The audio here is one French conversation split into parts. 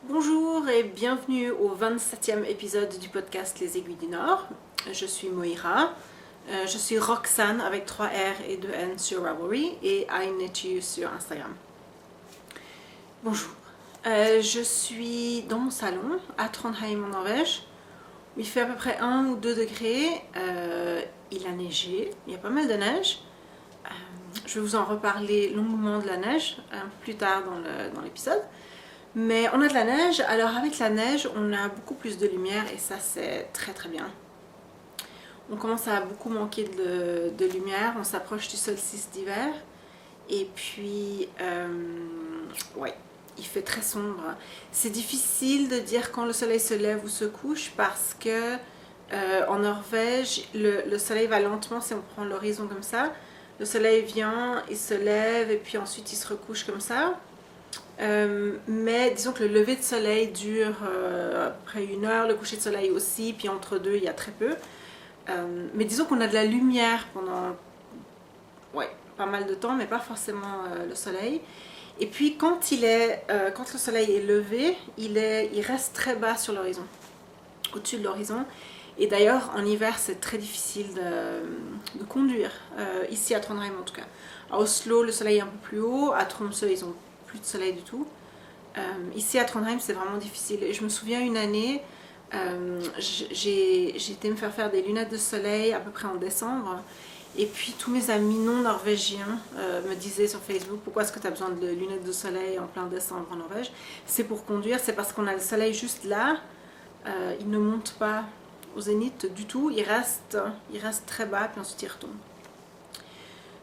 Bonjour et bienvenue au 27e épisode du podcast Les Aiguilles du Nord. Je suis Moira, je suis Roxane avec 3 R et 2 N sur Ravelry et I Knit You sur Instagram. Bonjour, je suis dans mon salon à Trondheim en Norvège. Il fait à peu près 1 ou 2 degrés, il a neigé, il y a pas mal de neige. Je vais vous en reparler longuement de la neige un peu plus tard dans l'épisode. Mais on a de la neige, alors avec la neige, on a beaucoup plus de lumière et ça c'est très très bien. On commence à beaucoup manquer de lumière, on s'approche du solstice d'hiver et puis, ouais, il fait très sombre. C'est difficile de dire quand le soleil se lève ou se couche parce que en Norvège, le soleil va lentement, si on prend l'horizon comme ça, le soleil vient, il se lève et puis ensuite il se recouche comme ça. Mais disons que le lever de soleil dure à peu près 1 heure, le coucher de soleil aussi, puis entre deux il y a très peu. Mais disons qu'on a de la lumière pendant pas mal de temps, mais pas forcément le soleil. Et puis quand le soleil est levé, il reste très bas sur l'horizon, au-dessus de l'horizon. Et d'ailleurs en hiver c'est très difficile de conduire, ici à Trondheim en tout cas. À Oslo le soleil est un peu plus haut, à Tromsø ils ont plus de soleil du tout. Ici à Trondheim c'est vraiment difficile. Et je me souviens une année, j'ai été me faire des lunettes de soleil à peu près en décembre. Et puis tous mes amis non norvégiens me disaient sur Facebook: pourquoi est-ce que tu as besoin de lunettes de soleil en plein décembre en Norvège? C'est pour conduire, c'est parce qu'on a le soleil juste là, il ne monte pas au zénith du tout, il reste très bas puis ensuite il retombe.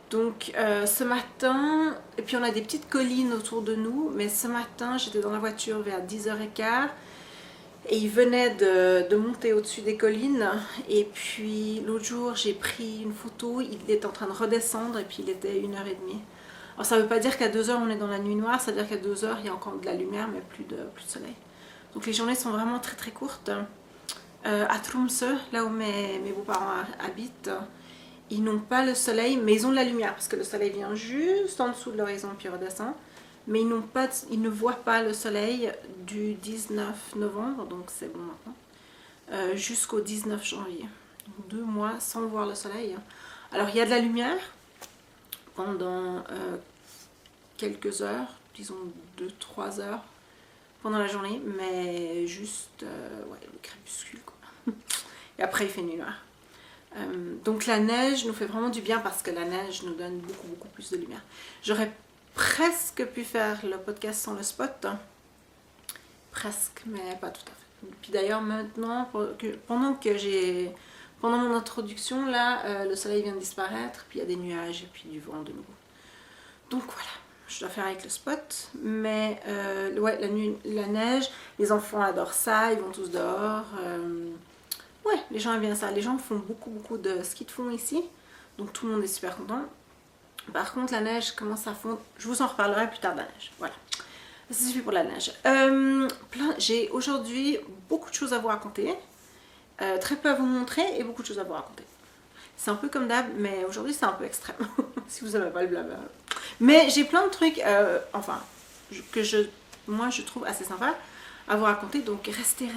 Donc ce matin, et puis on a des petites collines autour de nous, mais ce matin j'étais dans la voiture vers 10h15 et il venait de monter au-dessus des collines. Et puis l'autre jour j'ai pris une photo, il était en train de redescendre et puis il était 1h30. Alors ça ne veut pas dire qu'à 2h on est dans la nuit noire, ça veut dire qu'à 2h il y a encore de la lumière mais plus de soleil. Donc les journées sont vraiment très très courtes. À Tromsø, là où mes beaux-parents habitent, ils n'ont pas le soleil, mais ils ont de la lumière parce que le soleil vient juste en dessous de l'horizon puis redescend. Mais ils ne voient pas le soleil du 19 novembre, donc c'est bon maintenant, jusqu'au 19 janvier. Donc 2 mois sans voir le soleil. Alors il y a de la lumière pendant quelques heures, disons 2-3 heures pendant la journée, mais juste le crépuscule quoi. Et après il fait nuit noire. Donc la neige nous fait vraiment du bien parce que la neige nous donne beaucoup plus de lumière. J'aurais presque pu faire le podcast sans le spot, presque, mais pas tout à fait. Puis d'ailleurs maintenant, pendant mon introduction là, le soleil vient de disparaître, puis il y a des nuages et puis du vent de nouveau. Donc voilà, je dois faire avec le spot, mais ouais, la neige, les enfants adorent ça, ils vont tous dehors. Ouais, les gens aiment bien ça. Les gens font beaucoup de ski de fond ici, donc tout le monde est super content. Par contre, la neige commence à fondre. Je vous en reparlerai plus tard de la neige. Voilà, ça suffit pour la neige. J'ai aujourd'hui beaucoup de choses à vous raconter, très peu à vous montrer et beaucoup de choses à vous raconter. C'est un peu comme d'hab, mais aujourd'hui c'est un peu extrême, si vous n'aimez pas le blabla. Mais j'ai plein de trucs, moi je trouve assez sympa à vous raconter, donc restez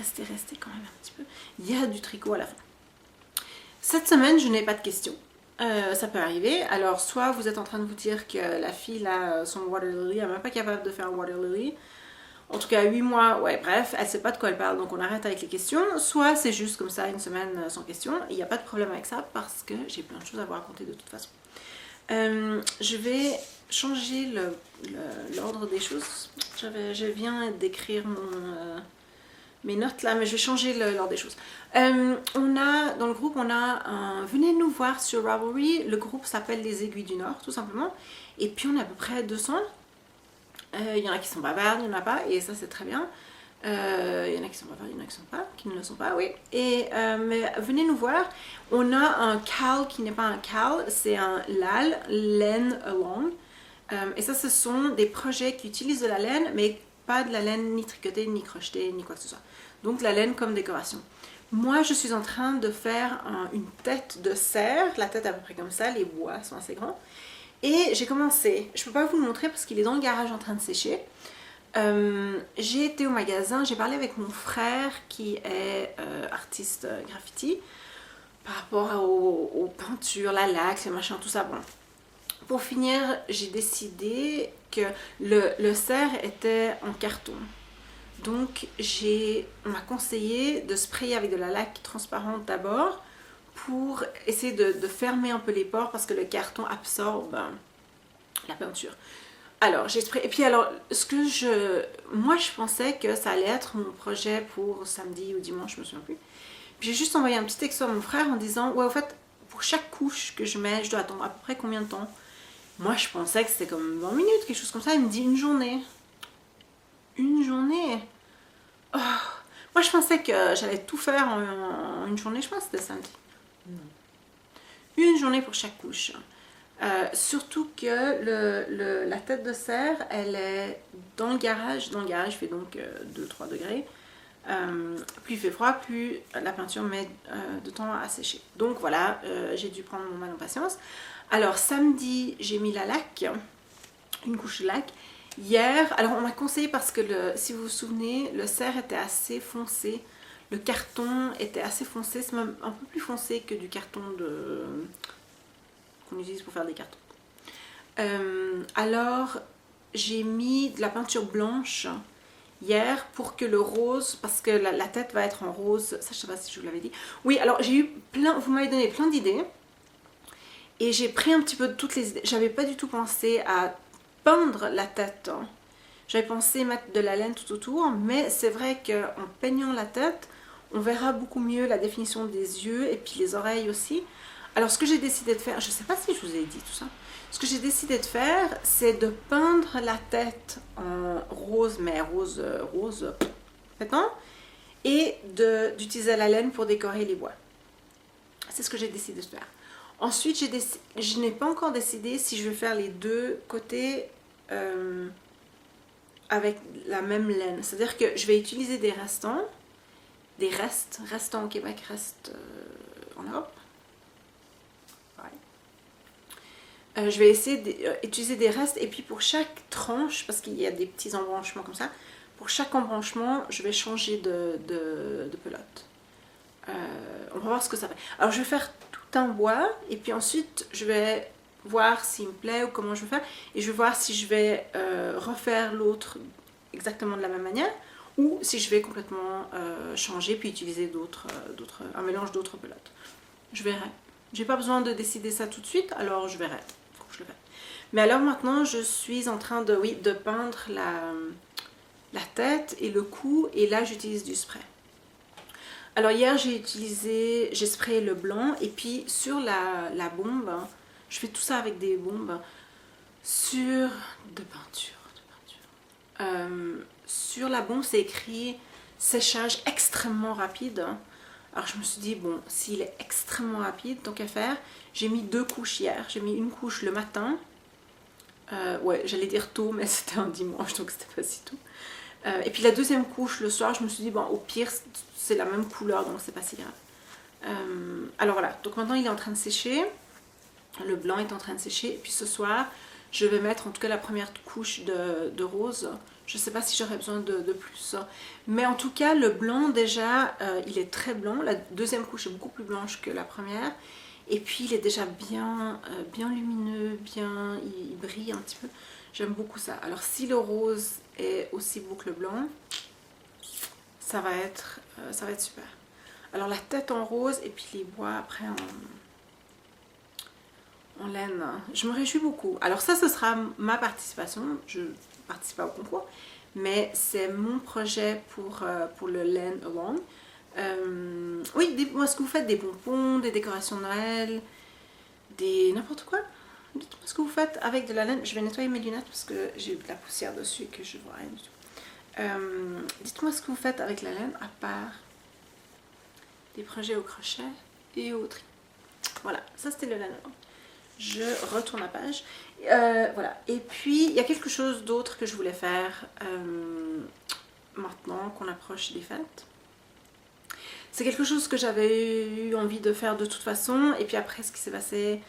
quand même un petit peu. Il y a du tricot à la fin. Cette semaine, je n'ai pas de questions. Ça peut arriver. Alors, soit vous êtes en train de vous dire que la fille, là, son water lily, elle n'est même pas capable de faire un water lily. En tout cas, 8 mois, ouais, bref, elle ne sait pas de quoi elle parle, donc on arrête avec les questions. Soit c'est juste comme ça, une semaine sans questions. Il n'y a pas de problème avec ça parce que j'ai plein de choses à vous raconter de toute façon. Je vais changer l'ordre des choses. Je viens d'écrire mes notes là, mais je vais changer l'ordre des choses. Dans le groupe, on a venez nous voir sur Ravelry. Le groupe s'appelle Les Aiguilles du Nord, tout simplement. Et puis on a à peu près 200. Il y en a qui sont bavardes, il n'y en a pas, et ça c'est très bien. Il y en a qui sont bavardes, il y en a qui ne le sont pas, oui. Mais venez nous voir. On a un cal qui n'est pas un cal, c'est un lal, laine along. Et ça, ce sont des projets qui utilisent de la laine, mais pas de la laine ni tricotée, ni crochetée, ni quoi que ce soit. Donc la laine comme décoration. Moi, je suis en train de faire une tête de cerf, la tête à peu près comme ça, les bois sont assez grands. Et j'ai commencé, je ne peux pas vous le montrer parce qu'il est dans le garage en train de sécher. J'ai été au magasin, j'ai parlé avec mon frère qui est artiste graffiti par rapport aux peintures, la laque, les machins, tout ça. Bon. Pour finir, j'ai décidé que le cerf était en carton. Donc on m'a conseillé de sprayer avec de la laque transparente d'abord pour essayer de fermer un peu les pores parce que le carton absorbe la peinture. Alors j'ai sprayé, et puis alors moi je pensais que ça allait être mon projet pour samedi ou dimanche, je me souviens plus. Puis j'ai juste envoyé un petit texto à mon frère en disant ouais, au fait, pour chaque couche que je mets, je dois attendre à peu près combien de temps? Moi je pensais que c'était comme 20 minutes, quelque chose comme ça. Il me dit une journée. Une journée? Oh. Moi je pensais que j'allais tout faire en une journée, je pense que c'était samedi. Une journée pour chaque couche. Surtout que la tête de cerf, elle est dans le garage. Dans le garage, il fait donc 2-3 degrés. Plus il fait froid, plus la peinture met de temps à sécher. Donc voilà, j'ai dû prendre mon mal en patience. Alors samedi, j'ai mis la laque, une couche de laque. Hier, alors on m'a conseillé parce que si vous vous souvenez, le cerf était assez foncé. Le carton était assez foncé, c'est même un peu plus foncé que du carton qu'on utilise pour faire des cartons. Alors j'ai mis de la peinture blanche hier pour que le rose, parce que la tête va être en rose, ça je sais pas si je vous l'avais dit. Oui, alors j'ai eu vous m'avez donné plein d'idées et j'ai pris un petit peu de toutes les idées. J'avais pas du tout pensé à peindre la tête. J'avais pensé mettre de la laine tout autour, mais c'est vrai qu'en peignant la tête, on verra beaucoup mieux la définition des yeux et puis les oreilles aussi. Alors ce que j'ai décidé de faire, je sais pas si je vous ai dit tout ça, ce que j'ai décidé de faire, c'est de peindre la tête en rose, mais rose pétant, et d'utiliser la laine pour décorer les bois. C'est ce que j'ai décidé de faire. Ensuite, je n'ai pas encore décidé si je vais faire les deux côtés avec la même laine. C'est-à-dire que je vais utiliser des restants au Québec, restent en Europe. Je vais essayer d'utiliser des restes et puis pour chaque tranche, parce qu'il y a des petits embranchements comme ça, pour chaque embranchement, je vais changer de pelote. On va voir ce que ça fait. Alors je vais faire tout un bois et puis ensuite je vais voir s'il me plaît ou comment je vais faire et je vais voir si je vais refaire l'autre exactement de la même manière ou si je vais complètement changer puis utiliser un mélange d'autres pelotes. Je verrai. J'ai pas besoin de décider ça tout de suite, alors je verrai. Je le fais. Mais alors maintenant je suis en train de peindre la tête et le cou et là j'utilise du spray. Alors hier j'ai sprayé le blanc et puis sur la bombe, je fais tout ça avec des bombes de peinture. Sur la bombe c'est écrit séchage extrêmement rapide. Alors je me suis dit, bon, s'il est extrêmement rapide, tant qu'à faire, j'ai mis 2 couches hier. J'ai mis une couche le matin. Ouais, j'allais dire tôt, mais c'était un dimanche, donc c'était pas si tôt. Et puis la deuxième couche le soir, je me suis dit, bon, au pire, c'est la même couleur, donc c'est pas si grave. Alors voilà, donc maintenant il est en train de sécher. Le blanc est en train de sécher. Et puis ce soir, je vais mettre en tout cas la première couche de rose. Je ne sais pas si j'aurai besoin de plus. Mais en tout cas, le blanc déjà, il est très blanc. La deuxième couche est beaucoup plus blanche que la première. Et puis il est déjà bien lumineux, il brille un petit peu. J'aime beaucoup ça. Alors si le rose est aussi beau que le blanc, ça va être super. Alors la tête en rose et puis les bois après en laine. Je me réjouis beaucoup. Alors ça, ce sera ma participation. Je ne participe pas au concours, mais c'est mon projet pour le laine along. Oui, dites-moi ce que vous faites, des bonbons, des décorations de Noël, n'importe quoi. Dites-moi ce que vous faites avec de la laine. Je vais nettoyer mes lunettes parce que j'ai eu de la poussière dessus et que je ne vois rien du tout. Dites-moi ce que vous faites avec la laine à part des projets au crochet et au tri. Voilà, ça c'était le laine along. Je retourne la page. Voilà. Et puis, il y a quelque chose d'autre que je voulais faire maintenant qu'on approche des fêtes. C'est quelque chose que j'avais eu envie de faire de toute façon. Et puis après, ce qui s'est passé,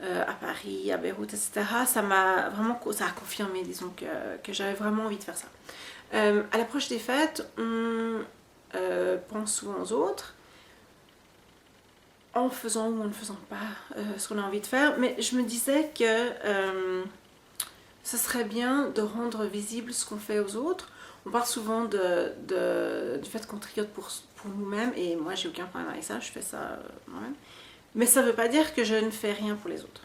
à Paris, à Beyrouth, etc. Ça a confirmé, disons, que j'avais vraiment envie de faire ça. À l'approche des fêtes, on pense souvent aux autres, en faisant ou en ne faisant pas ce qu'on a envie de faire, mais je me disais que ce serait bien de rendre visible ce qu'on fait aux autres. On parle souvent du fait qu'on tricote pour nous-mêmes, et moi j'ai aucun problème avec ça, je fais ça moi-même. Mais ça ne veut pas dire que je ne fais rien pour les autres.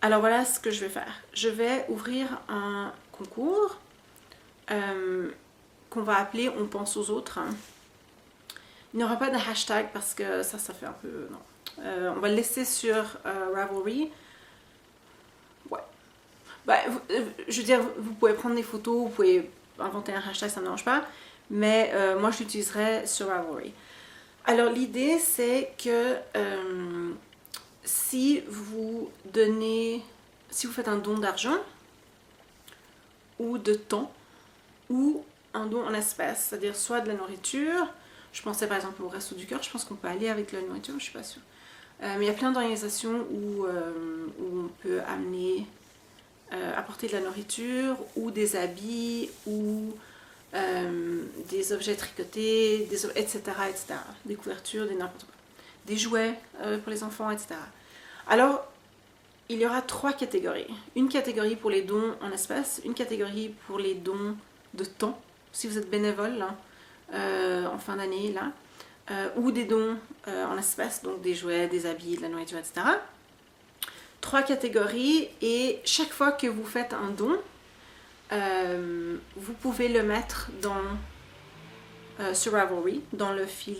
Alors voilà ce que je vais faire. Je vais ouvrir un concours qu'on va appeler On pense aux autres. Il n'y aura pas de hashtag parce que ça fait un peu... non. On va le laisser sur Ravelry. Ouais. Bah, je veux dire, vous pouvez prendre des photos, vous pouvez inventer un hashtag, ça ne me dérange pas. Mais moi, je l'utiliserai sur Ravelry. Alors, l'idée, c'est que si vous faites un don d'argent ou de temps ou un don en espèces, c'est-à-dire soit de la nourriture, je pensais par exemple au Resto du Cœur, je pense qu'on peut aller avec de la nourriture, je suis pas sûre. Mais il y a plein d'organisations où on peut apporter de la nourriture ou des habits ou des objets tricotés, etc., etc. Des couvertures, des n'importe quoi. Des jouets pour les enfants, etc. Alors, il y aura 3 catégories. Une catégorie pour les dons en espèces, une catégorie pour les dons de temps, si vous êtes bénévole là, en fin d'année, là, ou des dons en espèces, donc des jouets, des habits, de la nourriture, etc. 3 catégories, et chaque fois que vous faites un don, vous pouvez le mettre sur Ravelry, dans le fil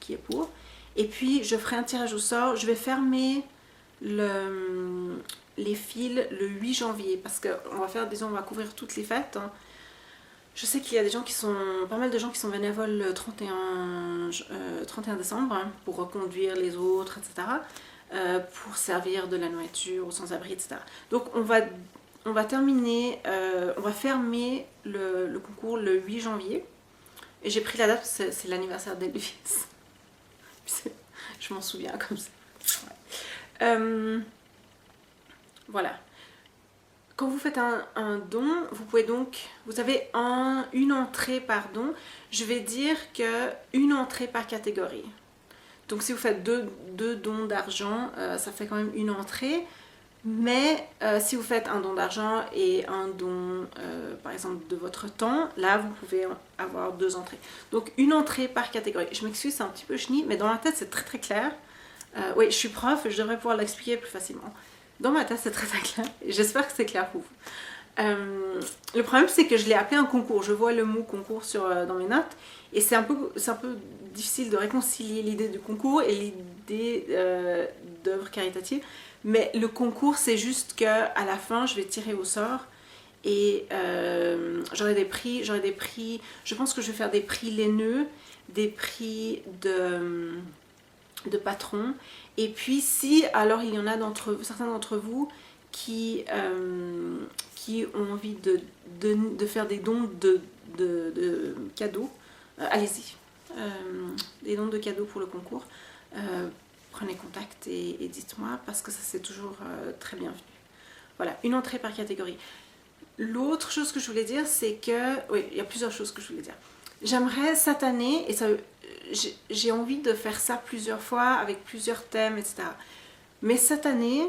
qui est pour. Et puis, je ferai un tirage au sort. Je vais fermer les fils le 8 janvier parce qu'on va faire, disons, on va couvrir toutes les fêtes. Hein. Je sais qu'il y a pas mal de gens qui sont bénévoles le 31 décembre hein, pour reconduire les autres, etc. Pour servir de la nourriture aux sans-abri, etc. Donc on va fermer le concours le 8 janvier. Et j'ai pris la date, c'est l'anniversaire d'Elvis. Je m'en souviens comme ça. Ouais. Voilà. Quand vous faites un don, vous avez une entrée par don. Je vais dire une entrée par catégorie. Donc si vous faites deux dons d'argent, ça fait quand même une entrée. Mais si vous faites un don d'argent et un don, par exemple, de votre temps, là, vous pouvez avoir 2 entrées. Donc, une entrée par catégorie. Je m'excuse, c'est un petit peu chenille, mais dans ma tête, c'est très très clair. Oui, je suis prof, je devrais pouvoir l'expliquer plus facilement. Dans ma tête, c'est très très clair. J'espère que c'est clair pour vous. Le problème, c'est que je l'ai appelé un concours. Je vois le mot concours dans mes notes. Et c'est un peu difficile de réconcilier l'idée du concours et l'idée d'œuvre caritative. Mais le concours, c'est juste qu'à la fin, je vais tirer au sort et j'aurai des prix. Je pense que je vais faire des prix laineux, des prix de patrons. Et puis, si alors il y en a certains d'entre vous qui ont envie de faire des dons de cadeaux, allez-y. Des dons de cadeaux pour le concours. Prenez contact et dites-moi parce que ça c'est toujours très bienvenu. Voilà, une entrée par catégorie. L'autre chose que je voulais dire, c'est que... Oui, il y a plusieurs choses que je voulais dire. J'aimerais cette année, et j'ai envie de faire ça plusieurs fois avec plusieurs thèmes, etc. Mais cette année,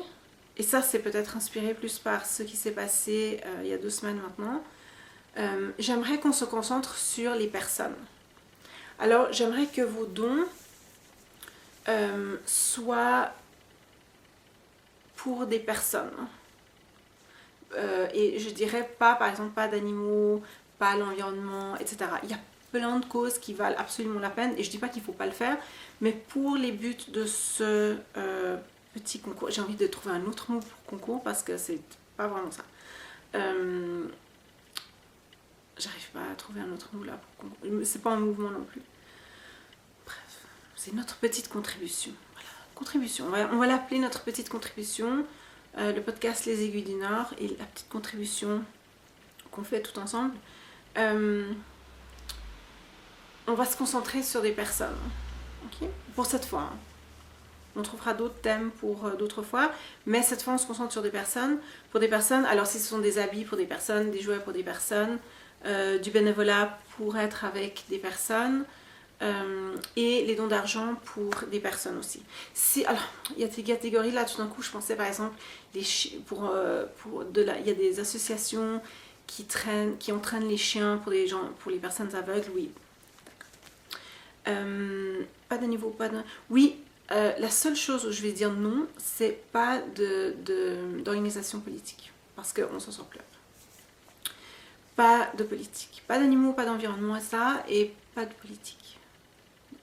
et ça c'est peut-être inspiré plus par ce qui s'est passé il y a 2 semaines maintenant, j'aimerais qu'on se concentre sur les personnes. Alors, j'aimerais que vos dons soit pour des personnes. Et je dirais pas, par exemple, pas d'animaux, pas l'environnement, etc. Il y a plein de causes qui valent absolument la peine et je dis pas qu'il faut pas le faire, mais pour les buts de ce petit concours, j'ai envie de trouver un autre mot pour concours parce que c'est pas vraiment ça. J'arrive pas à trouver un autre mot là pour concours. C'est pas un mouvement non plus. C'est notre petite contribution. Voilà, contribution. On va l'appeler notre petite contribution. Le podcast Les Aiguilles du Nord et la petite contribution qu'on fait tout ensemble. On va se concentrer sur des personnes. Okay, pour cette fois. On trouvera d'autres thèmes pour d'autres fois, mais cette fois on se concentre sur des personnes. Pour des personnes, alors si ce sont des habits pour des personnes, des jouets pour des personnes, du bénévolat pour être avec des personnes, et les dons d'argent pour des personnes aussi. Alors, il y a des catégories là, tout d'un coup, je pensais par exemple, il y a des associations qui entraînent les chiens pour les personnes aveugles, oui. Pas de niveau, pas de... Oui, la seule chose où je vais dire non, c'est pas d'organisation politique, parce qu'on s'en sort plus. Pas de politique, pas d'animaux, pas d'environnement et ça, et pas de politique,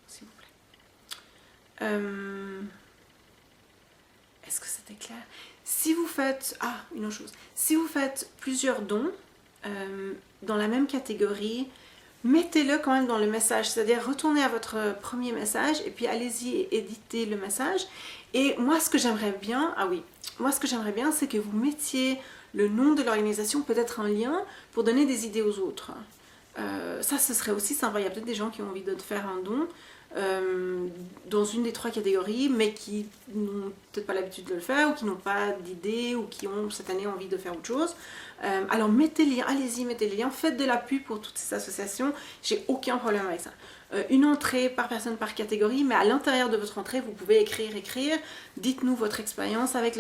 s'il vous plaît. Est-ce que c'était clair? Si vous faites... Ah, une autre chose. Si vous faites plusieurs dons dans la même catégorie, mettez-le quand même dans le message, c'est-à-dire retournez à votre premier message et puis allez-y et éditez le message. Et moi ce que j'aimerais bien, c'est que vous mettiez le nom de l'organisation, peut-être un lien, pour donner des idées aux autres. Ça, ce serait aussi sympa. Il y a peut-être des gens qui ont envie de faire un don dans une des 3 catégories, mais qui n'ont peut-être pas l'habitude de le faire, ou qui n'ont pas d'idée, ou qui ont cette année envie de faire autre chose. Alors mettez les liens, allez-y, mettez les liens, faites de la pub pour toutes ces associations, j'ai aucun problème avec ça. Une entrée par personne par catégorie, mais à l'intérieur de votre entrée, vous pouvez écrire, dites-nous votre expérience avec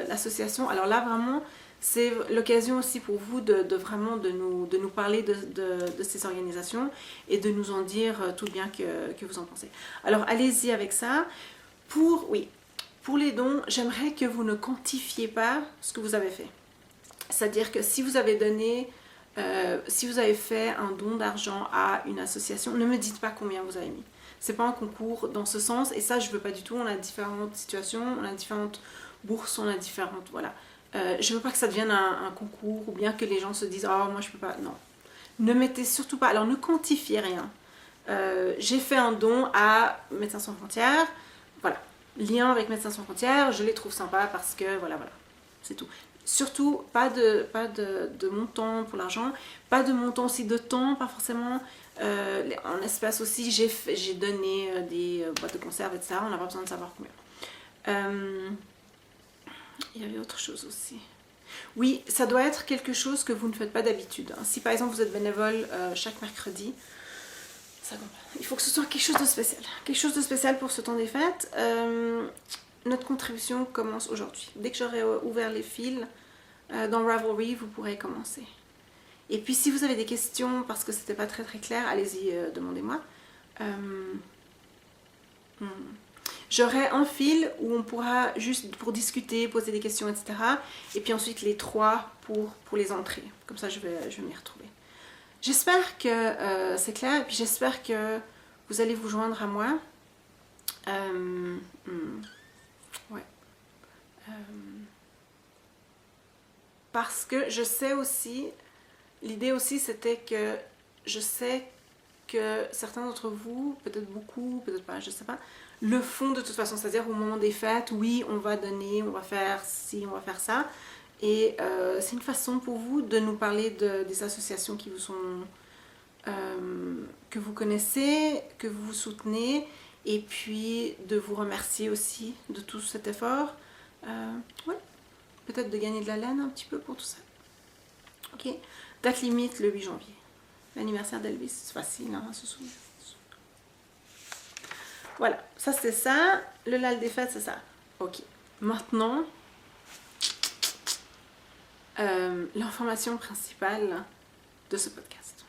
l'association. Alors là, vraiment, c'est l'occasion aussi pour vous vraiment de nous parler de ces organisations et de nous en dire tout le bien que vous en pensez. Alors allez-y avec ça. Pour les dons, j'aimerais que vous ne quantifiez pas ce que vous avez fait. C'est-à-dire que si vous avez fait un don d'argent à une association, ne me dites pas combien vous avez mis. C'est pas un concours dans ce sens, et ça je veux pas du tout. On a différentes situations, on a différentes bourses, on a différentes... Voilà. Je veux pas que ça devienne un concours, ou bien que les gens se disent « Oh, moi je peux pas... » Non. Ne mettez surtout pas... Alors ne quantifiez rien. J'ai fait un don à Médecins Sans Frontières. Voilà. Lien avec Médecins Sans Frontières, je les trouve sympas parce que... Voilà. C'est tout. Surtout, pas de montant pour l'argent, pas de montant aussi de temps, pas forcément en espèces aussi. J'ai donné des boîtes de conserve, etc. On n'a pas besoin de savoir combien. Il y avait autre chose aussi. Oui, ça doit être quelque chose que vous ne faites pas d'habitude. Si par exemple vous êtes bénévole chaque mercredi, ça compte pas. Il faut que ce soit quelque chose de spécial. Quelque chose de spécial pour ce temps des fêtes. Notre contribution commence aujourd'hui. Dès que j'aurai ouvert les fils dans Ravelry, vous pourrez commencer. Et puis si vous avez des questions parce que c'était pas très clair, allez-y, demandez-moi. J'aurai un fil où on pourra juste pour discuter, poser des questions, etc. Et puis ensuite les 3 pour les entrées. Comme ça je vais m'y retrouver. J'espère que c'est clair et puis j'espère que vous allez vous joindre à moi. Ouais. Parce que je sais aussi, l'idée aussi c'était que je sais que certains d'entre vous, peut-être beaucoup, peut-être pas, je sais pas, le font de toute façon, c'est-à-dire au moment des fêtes, oui, on va donner, on va faire ci, on va faire ça, et c'est une façon pour vous de nous parler des associations qui vous sont, que vous connaissez, que vous soutenez, et puis de vous remercier aussi de tout cet effort, ouais, peut-être de gagner de la laine un petit peu pour tout ça. Ok, date limite le 8 janvier. L'anniversaire d'Elvis, c'est facile hein, à se souvenir. Voilà, ça c'est ça. Le lal des fêtes, c'est ça. Ok, maintenant, l'information principale de ce podcast.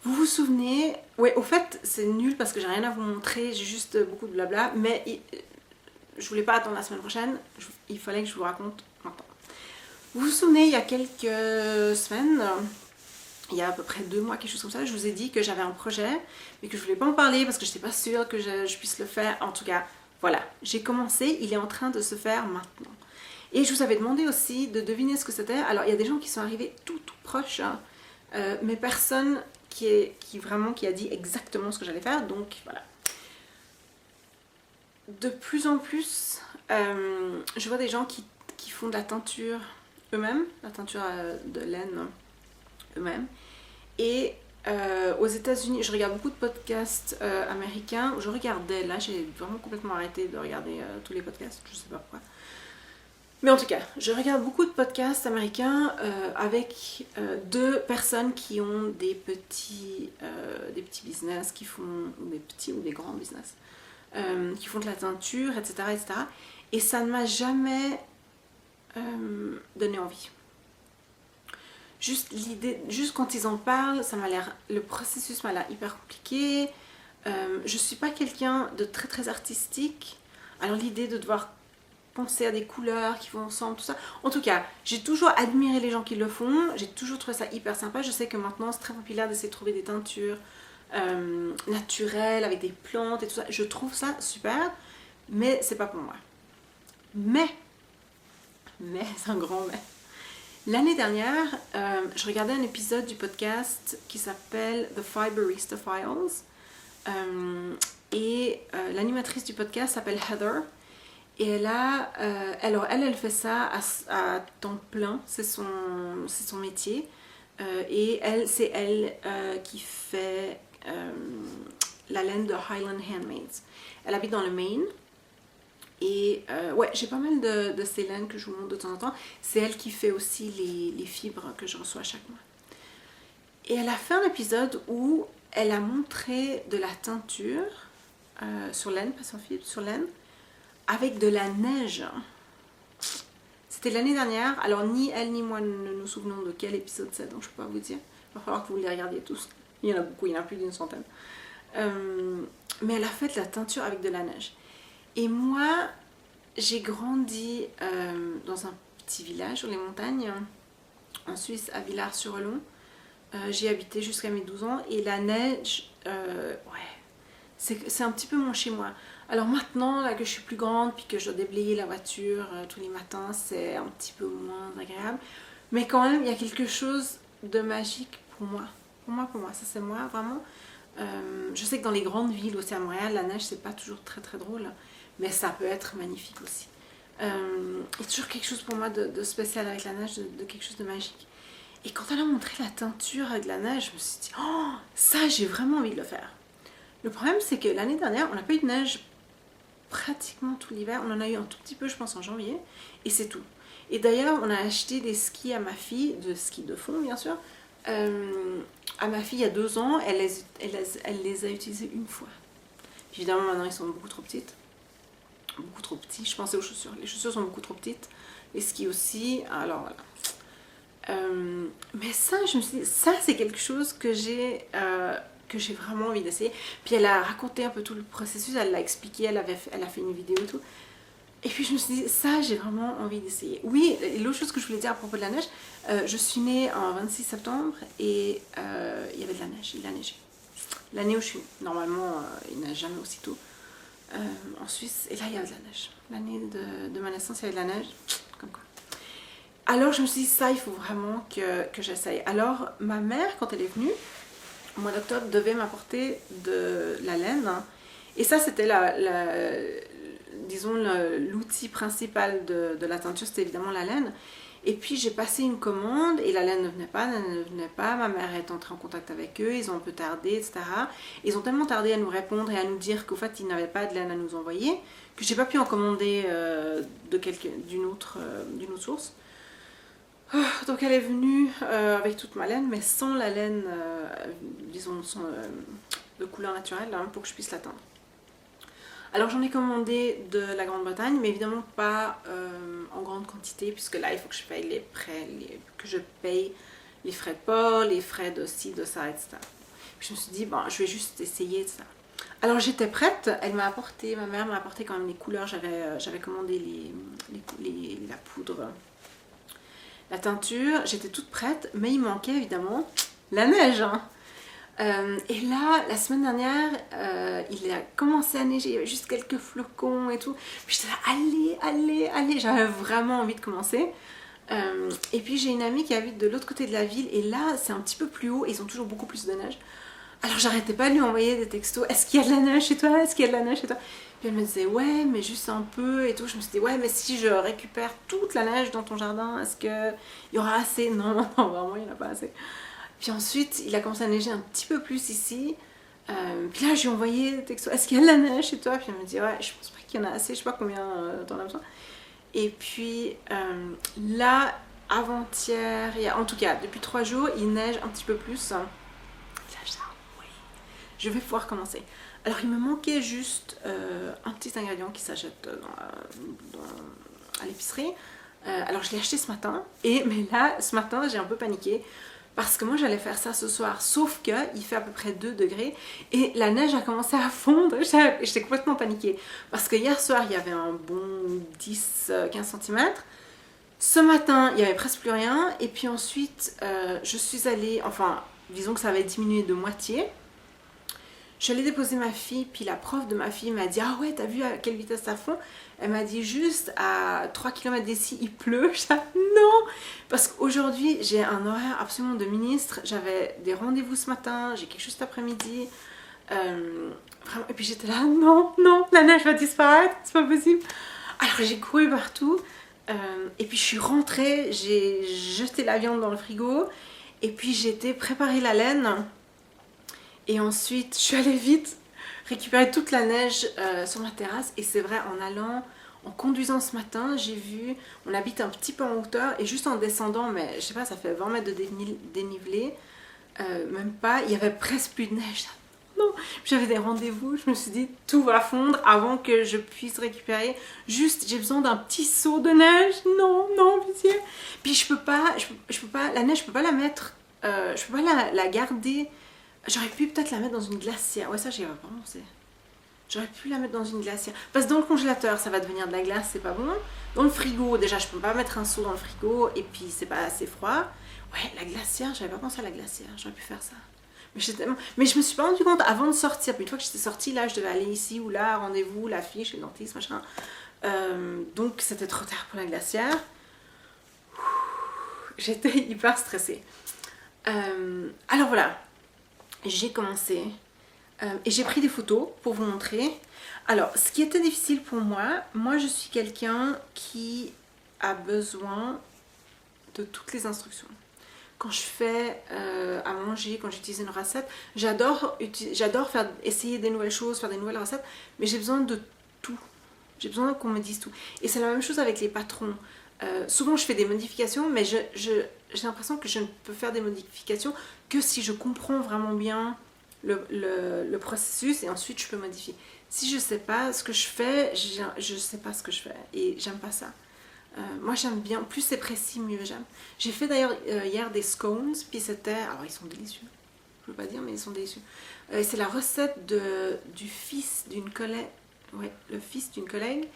Vous vous souvenez... Ouais, au fait, c'est nul parce que j'ai rien à vous montrer, j'ai juste beaucoup de blabla, mais je voulais pas attendre la semaine prochaine, il fallait que je vous raconte maintenant. Vous vous souvenez, il y a quelques semaines... Il y a à peu près 2 mois, quelque chose comme ça, je vous ai dit que j'avais un projet, mais que je voulais pas en parler parce que je n'étais pas sûre que je puisse le faire. En tout cas, voilà, j'ai commencé, il est en train de se faire maintenant. Et je vous avais demandé aussi de deviner ce que c'était. Alors, il y a des gens qui sont arrivés tout proches, hein, mais personne qui a dit exactement ce que j'allais faire, donc voilà. De plus en plus, je vois des gens qui font de la teinture eux-mêmes, la teinture de laine eux-mêmes. Et Aux États-Unis, je regarde beaucoup de podcasts américains. Je regardais, là j'ai vraiment complètement arrêté de regarder tous les podcasts, je sais pas pourquoi. Mais en tout cas, je regarde beaucoup de podcasts américains avec deux personnes qui ont des petits business, qui font des petits ou des grands business, qui font de la teinture, etc., etc. Et ça ne m'a jamais donné envie. Juste l'idée, juste quand ils en parlent, ça m'a l'air, le processus m'a l'air hyper compliqué. Je suis pas quelqu'un de très très artistique, alors l'idée de devoir penser à des couleurs qui vont ensemble, tout ça. En tout cas, j'ai toujours admiré les gens qui le font, j'ai toujours trouvé ça hyper sympa. Je sais que maintenant c'est très populaire d'essayer de trouver des teintures naturelles avec des plantes et tout ça. Je trouve ça super, mais c'est pas pour moi. Mais, c'est un grand mais. L'année dernière, je regardais un épisode du podcast qui s'appelle The Fiberista Files. L'animatrice du podcast s'appelle Heather. Et elle fait ça à temps plein, c'est son métier. C'est elle qui fait la laine de Highland Handmaids. Elle habite dans le Maine. Et ouais, j'ai pas mal de ces laines que je vous montre de temps en temps. C'est elle qui fait aussi les fibres que je reçois chaque mois. Et elle a fait un épisode où elle a montré de la teinture sur laine, pas sur fibre, sur laine, avec de la neige. C'était l'année dernière, alors ni elle ni moi ne nous souvenons de quel épisode c'est, donc je peux pas vous dire. Il va falloir que vous les regardiez tous. Il y en a beaucoup, il y en a plus d'une centaine. Mais elle a fait de la teinture avec de la neige. Et moi, j'ai grandi dans un petit village sur les montagnes, en Suisse, à Villars-sur-Olon. J'y habitais jusqu'à mes 12 ans, et la neige, ouais, c'est un petit peu mon chez-moi. Alors maintenant, là que je suis plus grande, puis que je dois déblayer la voiture tous les matins, c'est un petit peu moins agréable. Mais quand même, il y a quelque chose de magique pour moi. Pour moi, ça c'est moi, vraiment. Je sais que dans les grandes villes, aussi à Montréal, la neige, c'est pas toujours très très drôle. Mais ça peut être magnifique aussi. Il y a toujours quelque chose pour moi de spécial avec la neige, de quelque chose de magique. Et quand elle a montré la teinture avec la neige, je me suis dit, oh, ça j'ai vraiment envie de le faire. Le problème, c'est que l'année dernière, on n'a pas eu de neige pratiquement tout l'hiver. On en a eu un tout petit peu, je pense, en janvier, et c'est tout. Et d'ailleurs, on a acheté des skis à ma fille, de ski de fond, bien sûr. À ma fille, il y a 2 ans, elle les a utilisés une fois. Puis évidemment, maintenant, ils sont beaucoup trop petites. Beaucoup trop petits. Je pensais aux chaussures. Les chaussures sont beaucoup trop petites. Les skis aussi. Alors voilà. Mais ça, je me suis dit, ça, c'est quelque chose que j'ai vraiment envie d'essayer. Puis elle a raconté un peu tout le processus, elle l'a expliqué, elle a fait une vidéo et tout. Et puis je me suis dit, ça j'ai vraiment envie d'essayer. Oui, et l'autre chose que je voulais dire à propos de la neige, je suis née en 26 septembre et il y avait de la neige, il a neigé. L'année où je suis née, normalement il neige jamais aussitôt en Suisse, et là il y avait de la neige. L'année de ma naissance il y avait de la neige, comme quoi. Alors je me suis dit, ça il faut vraiment que j'essaye. Alors ma mère, quand elle est venue, au mois d'octobre, devait m'apporter de la laine. Et ça, c'était disons l'outil principal de la teinture, c'était évidemment la laine. Et puis j'ai passé une commande et la laine ne venait pas. Ma mère est entrée en contact avec eux, ils ont un peu tardé, etc. Ils ont tellement tardé à nous répondre et à nous dire qu'au fait ils n'avaient pas de laine à nous envoyer que j'ai pas pu en commander d'une autre source. Donc elle est venue avec toute ma laine, mais sans la laine, disons, de couleur naturelle, hein, pour que je puisse la teindre. Alors j'en ai commandé de la Grande-Bretagne, mais évidemment pas en grande quantité, puisque là il faut que je paye les frais de port, les frais de ci, de ça, etc. Puis je me suis dit, bon, je vais juste essayer, etc. Alors j'étais prête, ma mère m'a apporté quand même les couleurs, j'avais commandé la poudre, la teinture, j'étais toute prête, mais il manquait évidemment la neige. Hein. Et là, la semaine dernière, il a commencé à neiger, il y avait juste quelques flocons et tout. Puis j'étais là, allez, j'avais vraiment envie de commencer. Et puis j'ai une amie qui habite de l'autre côté de la ville, et là, c'est un petit peu plus haut, et ils ont toujours beaucoup plus de neige. Alors j'arrêtais pas de lui envoyer des textos, est-ce qu'il y a de la neige chez toi? Est-ce qu'il y a de la neige chez toi? Puis elle me disait, ouais, mais juste un peu et tout. Je me suis dit, ouais, mais si je récupère toute la neige dans ton jardin, est-ce qu'il y aura assez? Non, vraiment, il n'y en a pas assez. Puis ensuite, il a commencé à neiger un petit peu plus ici. Puis là, je lui ai envoyé des textos, est-ce qu'il y a de la neige chez toi? Puis elle me dit, ouais, je pense pas qu'il y en a assez, je sais pas combien t'en as besoin. Et puis là, avant-hier, en tout cas, depuis 3 jours, il neige un petit peu plus. Là, oui, je vais pouvoir commencer. Alors, il me manquait juste un petit ingrédient qui s'achète à l'épicerie. Alors, je l'ai acheté ce matin. Mais là, ce matin, j'ai un peu paniqué. Parce que moi j'allais faire ça ce soir, sauf qu'il fait à peu près 2 degrés et la neige a commencé à fondre, j'étais complètement paniquée. Parce que hier soir il y avait un bon 10-15 cm, ce matin il n'y avait presque plus rien, et puis ensuite je suis allée, enfin disons que ça avait diminué de moitié. Je suis allée déposer ma fille, puis la prof de ma fille m'a dit « Ah ouais, t'as vu à quelle vitesse ça fond ?» Elle m'a dit juste à 3 km d'ici, il pleut. Je dis « Non !» Parce qu'aujourd'hui, j'ai un horaire absolument de ministre. J'avais des rendez-vous ce matin, j'ai quelque chose cet après-midi. Vraiment, et puis j'étais là « Non, non, la neige va disparaître, c'est pas possible. » Alors j'ai couru partout. Et puis je suis rentrée, j'ai jeté la viande dans le frigo. Et puis j'ai été préparer la laine. Et ensuite, je suis allée vite récupérer toute la neige sur ma terrasse. Et c'est vrai, en conduisant ce matin, j'ai vu, on habite un petit peu en hauteur. Et juste en descendant, mais je sais pas, ça fait 20 mètres de dénivelé, même pas, il y avait presque plus de neige. Non, j'avais des rendez-vous, je me suis dit, tout va fondre avant que je puisse récupérer. Juste, j'ai besoin d'un petit seau de neige. Non, non, pitié. Puis je peux pas, la neige, je peux pas la mettre, je peux pas la garder. J'aurais pu peut-être la mettre dans une glacière. Ouais, ça, j'y avais pas pensé. J'aurais pu la mettre dans une glacière. Parce que dans le congélateur, ça va devenir de la glace, c'est pas bon. Dans le frigo, déjà, je peux pas mettre un seau dans le frigo. Et puis, c'est pas assez froid. Ouais, la glacière, j'avais pas pensé à la glacière. J'aurais pu faire ça. Mais je me suis pas rendu compte avant de sortir. Puis une fois que j'étais sortie, là, je devais aller ici ou là, rendez-vous, la fille, chez le dentiste, machin. Donc, c'était trop tard pour la glacière. J'étais hyper stressée. Alors voilà. J'ai commencé et j'ai pris des photos pour vous montrer. Alors, ce qui était difficile pour moi je suis quelqu'un qui a besoin de toutes les instructions. Quand je fais à manger, quand j'utilise une recette, j'adore essayer des nouvelles choses, faire des nouvelles recettes, mais j'ai besoin de tout. J'ai besoin qu'on me dise tout. Et c'est la même chose avec les patrons. Souvent je fais des modifications, mais j'ai l'impression que je ne peux faire des modifications que si je comprends vraiment bien le processus, et ensuite je peux modifier. Si je ne sais pas ce que je fais, je ne sais pas ce que je fais et j'aime pas ça. Moi j'aime bien, plus c'est précis, mieux j'aime. J'ai fait d'ailleurs hier des scones, puis c'était, alors ils sont délicieux, je ne veux pas dire, mais ils sont délicieux. C'est la recette du fils d'une collègue, ouais, le fils d'une collègue.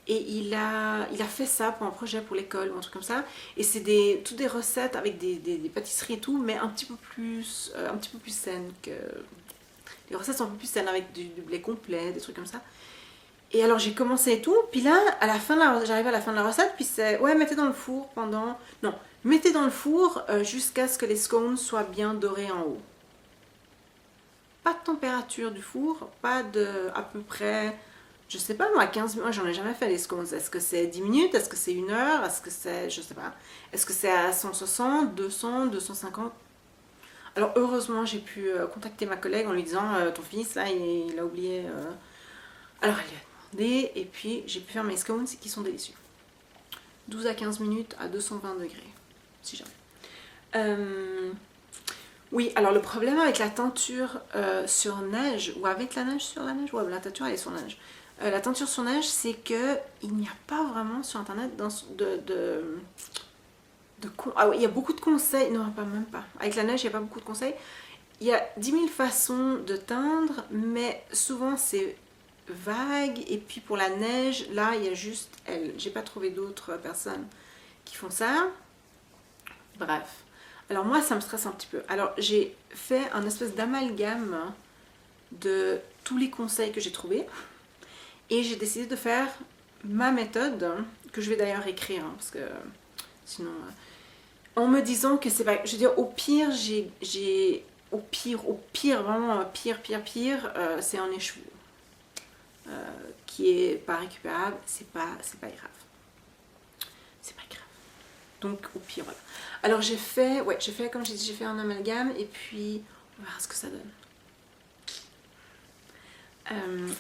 Et il a fait ça pour un projet pour l'école ou un truc comme ça. Et c'est toutes des recettes avec des pâtisseries et tout, mais un petit peu plus saines que... Les recettes sont un peu plus saines avec du blé complet, des trucs comme ça. Et alors j'ai commencé et tout, puis là, j'arrive à la fin de la recette, puis c'est, ouais, mettez dans le four pendant... Non, mettez dans le four jusqu'à ce que les scones soient bien dorés en haut. Pas de température du four, pas de... à peu près... Je sais pas, moi, 15 minutes, moi j'en ai jamais fait les scones. Est-ce que c'est 10 minutes? Est-ce que c'est 1 heure? Est-ce que c'est, je sais pas. Est-ce que c'est à 160, 200, 250? Alors heureusement, j'ai pu contacter ma collègue en lui disant ton fils, là, il a oublié. Alors elle lui a demandé, et puis j'ai pu faire mes scones qui sont délicieux. 12 à 15 minutes à 220 degrés, si jamais. Oui, alors le problème avec la teinture sur neige, ou avec la neige sur la neige, ouais, la teinture elle est sur la neige. La teinture sur neige, c'est que il n'y a pas vraiment sur internet ah oui, il y a beaucoup de conseils, non, pas même pas. Avec la neige, il n'y a pas beaucoup de conseils. Il y a 10 000 façons de teindre, mais souvent c'est vague. Et puis pour la neige, là, il y a juste elle. J'ai pas trouvé d'autres personnes qui font ça. Bref. Alors moi, ça me stresse un petit peu. Alors j'ai fait un espèce d'amalgame de tous les conseils que j'ai trouvés. Et j'ai décidé de faire ma méthode, que je vais d'ailleurs écrire, hein, parce que sinon... en me disant que c'est pas... Je veux dire, au pire, au pire, vraiment pire, c'est un écheveau. Qui est pas récupérable, c'est pas grave. C'est pas grave. Donc au pire, voilà. Alors j'ai fait, comme j'ai dit, j'ai fait un amalgame et puis on verra ce que ça donne.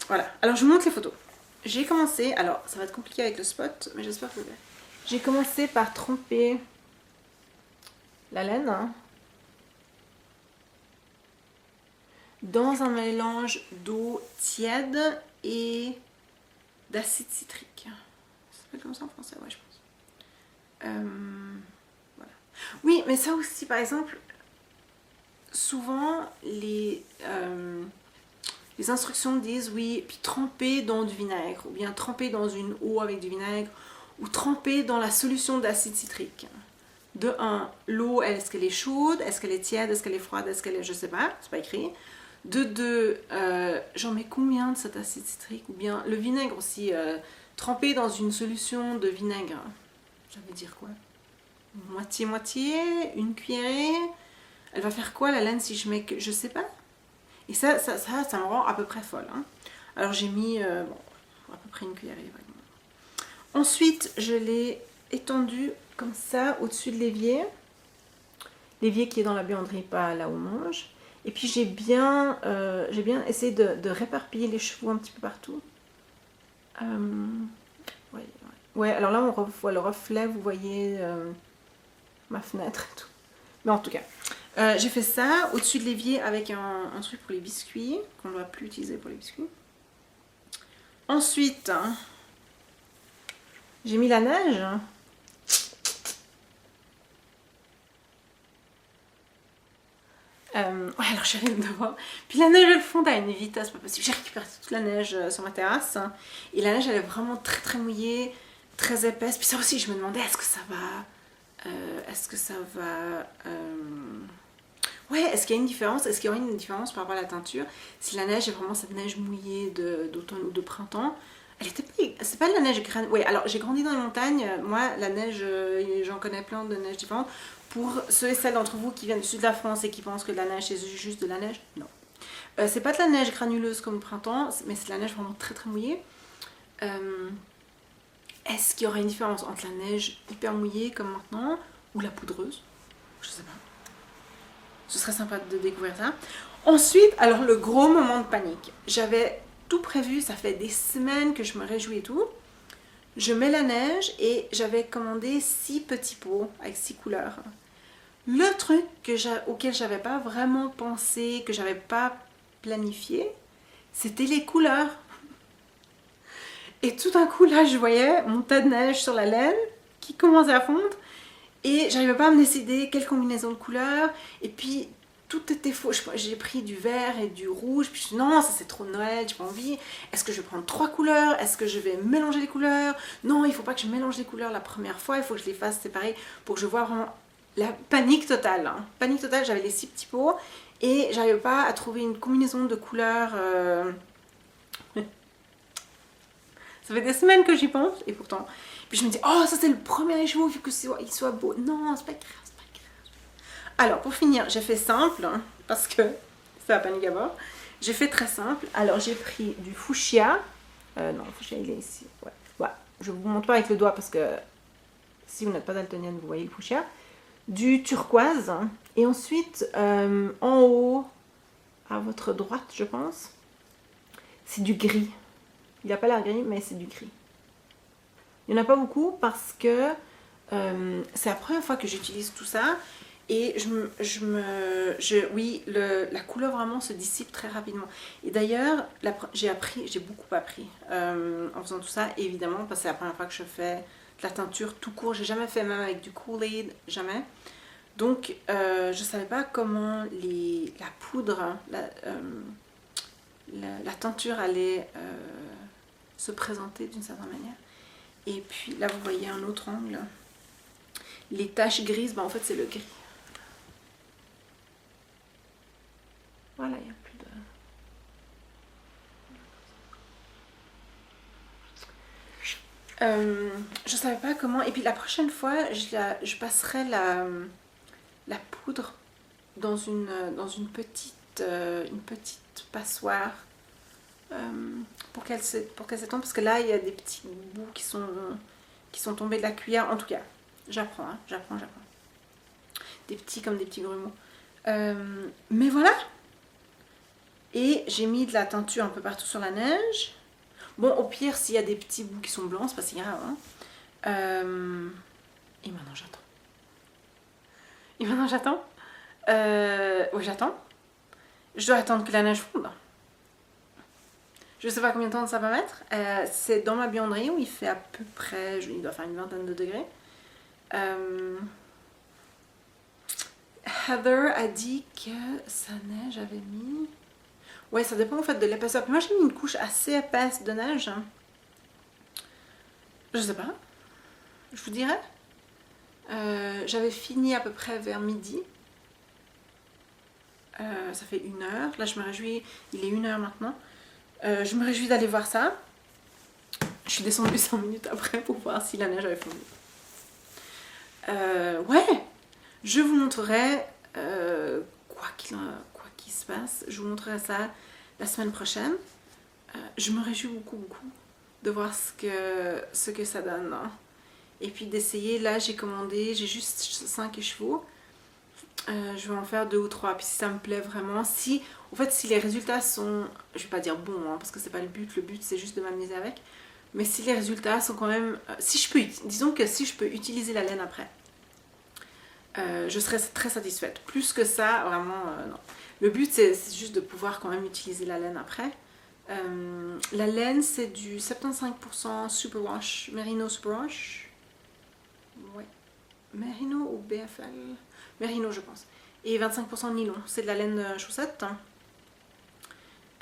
Voilà, alors je vous montre les photos. J'ai commencé, alors ça va être compliqué avec le spot, mais j'espère que vous verrez. J'ai commencé par tremper la laine hein, dans un mélange d'eau tiède et d'acide citrique. Ça s'appelle comme ça en français, ouais je pense. Voilà. Oui, mais ça aussi, par exemple, souvent les instructions disent oui, puis tremper dans du vinaigre, ou bien tremper dans une eau avec du vinaigre, ou tremper dans la solution d'acide citrique. De 1, l'eau, est-ce qu'elle est chaude, est-ce qu'elle est tiède, est-ce qu'elle est froide, est-ce qu'elle est, je sais pas, c'est pas écrit. De 2, j'en mets combien de cet acide citrique, ou bien le vinaigre aussi, tremper dans une solution de vinaigre, ça veut dire quoi? Moitié-moitié, une cuillerée, elle va faire quoi la laine si je mets que, je sais pas. Et ça me rend à peu près folle. Hein. Alors j'ai mis à peu près une cuillerée. Vraiment. Ensuite, je l'ai étendu comme ça au-dessus de l'évier. L'évier qui est dans la buanderie, pas là où on mange. Et puis j'ai bien essayé de réparpiller les chevaux un petit peu partout. Ouais, alors là on voit le reflet, vous voyez ma fenêtre et tout. Mais en tout cas, j'ai fait ça au-dessus de l'évier avec un truc pour les biscuits, qu'on ne doit plus utiliser pour les biscuits. Ensuite, j'ai mis la neige. Ouais, alors j'arrive devant. Puis la neige elle fond à une vitesse pas possible. J'ai récupéré toute la neige sur ma terrasse. Et la neige elle est vraiment très très mouillée, très épaisse. Puis ça aussi, je me demandais est-ce que ça va. Ouais, est-ce qu'il y a une différence? Est-ce qu'il y aura une différence par rapport à la teinture? Si la neige est vraiment cette neige mouillée d'automne ou de printemps. Elle était pas... C'est pas de la neige granuleux. Ouais, alors j'ai grandi dans les montagnes. Moi, la neige, j'en connais plein de neiges différentes. Pour ceux et celles d'entre vous qui viennent du sud de la France et qui pensent que de la neige, c'est juste de la neige, non. C'est pas de la neige granuleuse comme le printemps, mais c'est de la neige vraiment très très mouillée. Est-ce qu'il y aura une différence entre la neige hyper mouillée comme maintenant ou la poudreuse? Je sais pas. Ce serait sympa de découvrir ça. Ensuite, alors le gros moment de panique. J'avais tout prévu, ça fait des semaines que je me réjouis et tout. Je mets la neige et j'avais commandé 6 petits pots avec 6 couleurs. Le truc auquel j'avais pas vraiment pensé, que j'avais pas planifié, c'était les couleurs. Et tout d'un coup, là, je voyais mon tas de neige sur la laine qui commençait à fondre. Et j'arrivais pas à me décider quelle combinaison de couleurs. Et puis, tout était faux. J'ai pris du vert et du rouge. Puis je me suis dit, non, ça c'est trop Noël, j'ai pas envie. Est-ce que je vais prendre 3 couleurs? Est-ce que je vais mélanger les couleurs? Non, il faut pas que je mélange les couleurs la première fois. Il faut que je les fasse séparer pour que je vois vraiment la panique totale. Hein. Panique totale, j'avais les 6 petits pots. Et j'arrivais pas à trouver une combinaison de couleurs... Ça fait des semaines que j'y pense, et pourtant. Puis je me dis, oh, ça c'est le premier écheveau, il faut qu'il soit beau. Non, c'est pas grave, c'est pas grave. Alors, pour finir, j'ai fait simple, hein, parce que ça va paniquer à bord. J'ai fait très simple. Alors, j'ai pris du fuchsia. Non, le fuchsia, il est ici. Ouais. Ouais. Je vous montre pas avec le doigt, parce que si vous n'êtes pas daltonienne, vous voyez le fuchsia. Du turquoise. Et ensuite, en haut, à votre droite, je pense, c'est du gris. Il n'a pas l'air gris, mais c'est du gris. Il n'y en a pas beaucoup parce que c'est la première fois que j'utilise tout ça. Et la couleur vraiment se dissipe très rapidement. Et d'ailleurs, j'ai beaucoup appris en faisant tout ça, évidemment, parce que c'est la première fois que je fais de la teinture tout court. J'ai jamais fait même avec du Kool-Aid, jamais. Donc, je ne savais pas comment la poudre, la teinture allait se présenter d'une certaine manière. Et puis là vous voyez un autre angle. Les taches grises, en fait c'est le gris. Voilà, il n'y a plus de... je savais pas comment. Et puis la prochaine fois, je passerai la poudre dans une petite passoire. Pour qu'elle s'étende, parce que là il y a des petits bouts qui sont tombés de la cuillère. En tout cas, J'apprends, hein, j'apprends. Des petits comme des petits grumeaux. Mais voilà. Et j'ai mis de la teinture un peu partout sur la neige. Bon, au pire, s'il y a des petits bouts qui sont blancs, c'est pas si grave. Hein. Et maintenant, j'attends. Oui, j'attends. Je dois attendre que la neige fonde. Je sais pas combien de temps ça va mettre. C'est dans ma buanderie où il fait à peu près, il doit faire une vingtaine de degrés. Heather a dit que sa neige avait mis... Ouais, ça dépend en fait de l'épaisseur. Moi j'ai mis une couche assez épaisse de neige. Je sais pas. Je vous dirai. J'avais fini à peu près vers midi. Ça fait 1 heure. Là je me réjouis. Il est 1 heure maintenant. Je me réjouis d'aller voir ça. Je suis descendue 5 minutes après pour voir si la neige avait fondu. Ouais. Je vous montrerai quoi qu'il se passe. Je vous montrerai ça la semaine prochaine. Je me réjouis beaucoup de voir ce que ça donne. Hein. Et puis d'essayer. Là j'ai juste 5 chevaux. Je vais en faire 2 ou 3. Puis si ça me plaît vraiment, si les résultats sont, je vais pas dire bons, hein, parce que c'est pas le but c'est juste de m'amuser avec. Mais si les résultats sont quand même, disons que si je peux utiliser la laine après, je serais très satisfaite. Plus que ça, vraiment, non. Le but, c'est juste de pouvoir quand même utiliser la laine après. La laine, c'est du 75% Superwash, Merino Superwash. Ouais. Merino ou BFL? Merino, je pense. Et 25% nylon. C'est de la laine chaussette.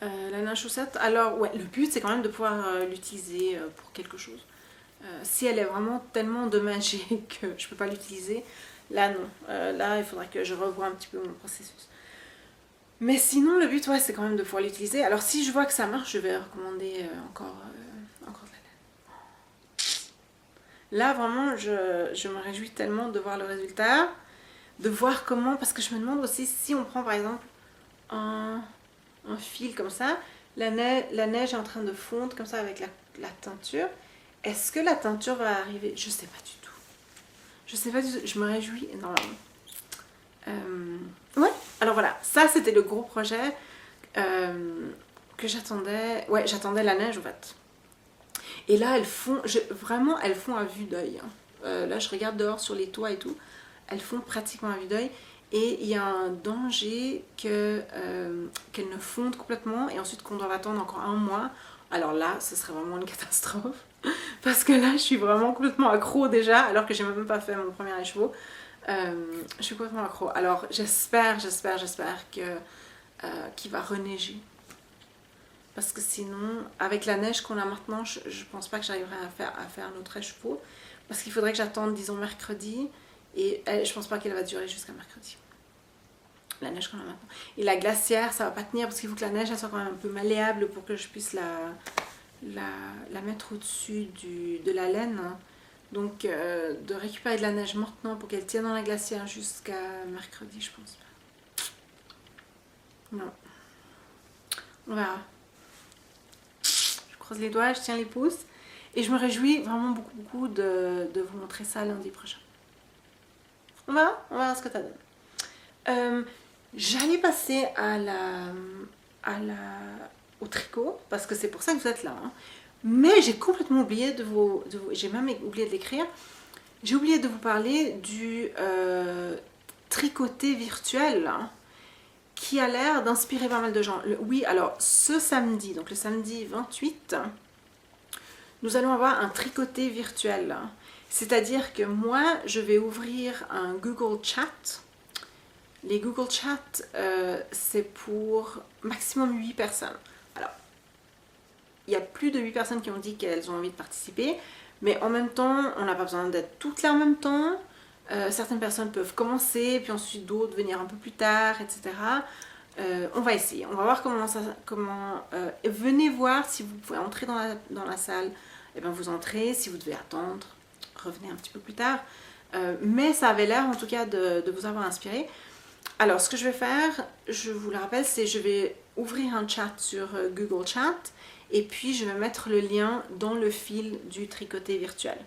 La laine chaussette. Alors, ouais, le but, c'est quand même de pouvoir l'utiliser pour quelque chose. Si elle est vraiment tellement endommagée que je peux pas l'utiliser, là non. Là, il faudra que je revoie un petit peu mon processus. Mais sinon, le but, ouais, c'est quand même de pouvoir l'utiliser. Alors, si je vois que ça marche, je vais recommander encore de la laine. Là, vraiment, je me réjouis tellement de voir le résultat, de voir comment, parce que je me demande aussi si on prend par exemple un fil comme ça, la neige est en train de fondre comme ça avec la teinture. Est-ce que la teinture va arriver? Je sais pas du tout. Je me réjouis énormément. Ouais, alors voilà, ça c'était le gros projet que j'attendais. Ouais, j'attendais la neige en fait. Et là, elles font à vue d'œil. Hein. Là, je regarde dehors sur les toits et tout. Elles font pratiquement à vue d'œil. Et il y a un danger qu'elles ne fondent complètement et ensuite qu'on doit attendre encore 1 mois. Alors là, ce serait vraiment une catastrophe. Parce que là, je suis vraiment complètement accro déjà, alors que j'ai même pas fait mon premier écheveau. Je suis complètement accro. Alors j'espère qu'il va reneiger. Parce que sinon, avec la neige qu'on a maintenant, je pense pas que j'arriverai à faire notre écheveau. Parce qu'il faudrait que j'attende, disons, mercredi. Et je pense pas qu'elle va durer jusqu'à mercredi. La neige qu'on a maintenant. Et la glacière, ça va pas tenir parce qu'il faut que la neige elle soit quand même un peu malléable pour que je puisse la mettre au-dessus de la laine. Donc de récupérer de la neige maintenant pour qu'elle tienne dans la glacière jusqu'à mercredi, je pense pas. Non. On verra. Je croise les doigts, je tiens les pouces. Et je me réjouis vraiment beaucoup de vous montrer ça lundi prochain. On verra ce que ça donne. J'allais passer au tricot, parce que c'est pour ça que vous êtes là. Hein. Mais j'ai complètement oublié j'ai même oublié de l'écrire. J'ai oublié de vous parler du tricoté virtuel, hein, qui a l'air d'inspirer pas mal de gens. Oui, alors ce samedi, donc le samedi 28, nous allons avoir un tricoté virtuel. C'est-à-dire que moi, je vais ouvrir un Google Chat. Les Google Chat, c'est pour maximum 8 personnes. Alors, il y a plus de 8 personnes qui ont dit qu'elles ont envie de participer. Mais en même temps, on n'a pas besoin d'être toutes là en même temps. Certaines personnes peuvent commencer, puis ensuite d'autres venir un peu plus tard, etc. On va essayer. On va voir venez voir si vous pouvez entrer dans la salle. Et bien vous entrez. Si vous devez attendre, revenez un petit peu plus tard. Mais ça avait l'air en tout cas de vous avoir inspiré. Alors ce que je vais faire, je vous le rappelle, c'est je vais ouvrir un chat sur Google Chat et puis je vais mettre le lien dans le fil du tricoté virtuel.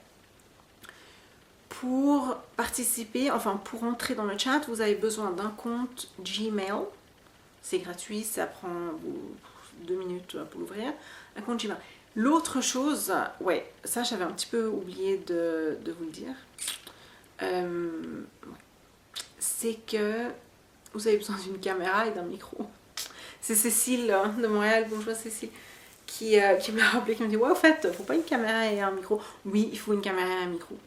Pour participer, enfin pour entrer dans le chat, vous avez besoin d'un compte Gmail. C'est gratuit, ça prend 2 minutes pour l'ouvrir. Un compte Gmail. L'autre chose, ouais, ça j'avais un petit peu oublié de vous le dire, c'est que vous avez besoin d'une caméra et d'un micro. C'est Cécile de Montréal, bonjour Cécile, qui m'a rappelé, qui me dit ouais, au fait, faut pas une caméra et un micro. Oui, il faut une caméra et un micro.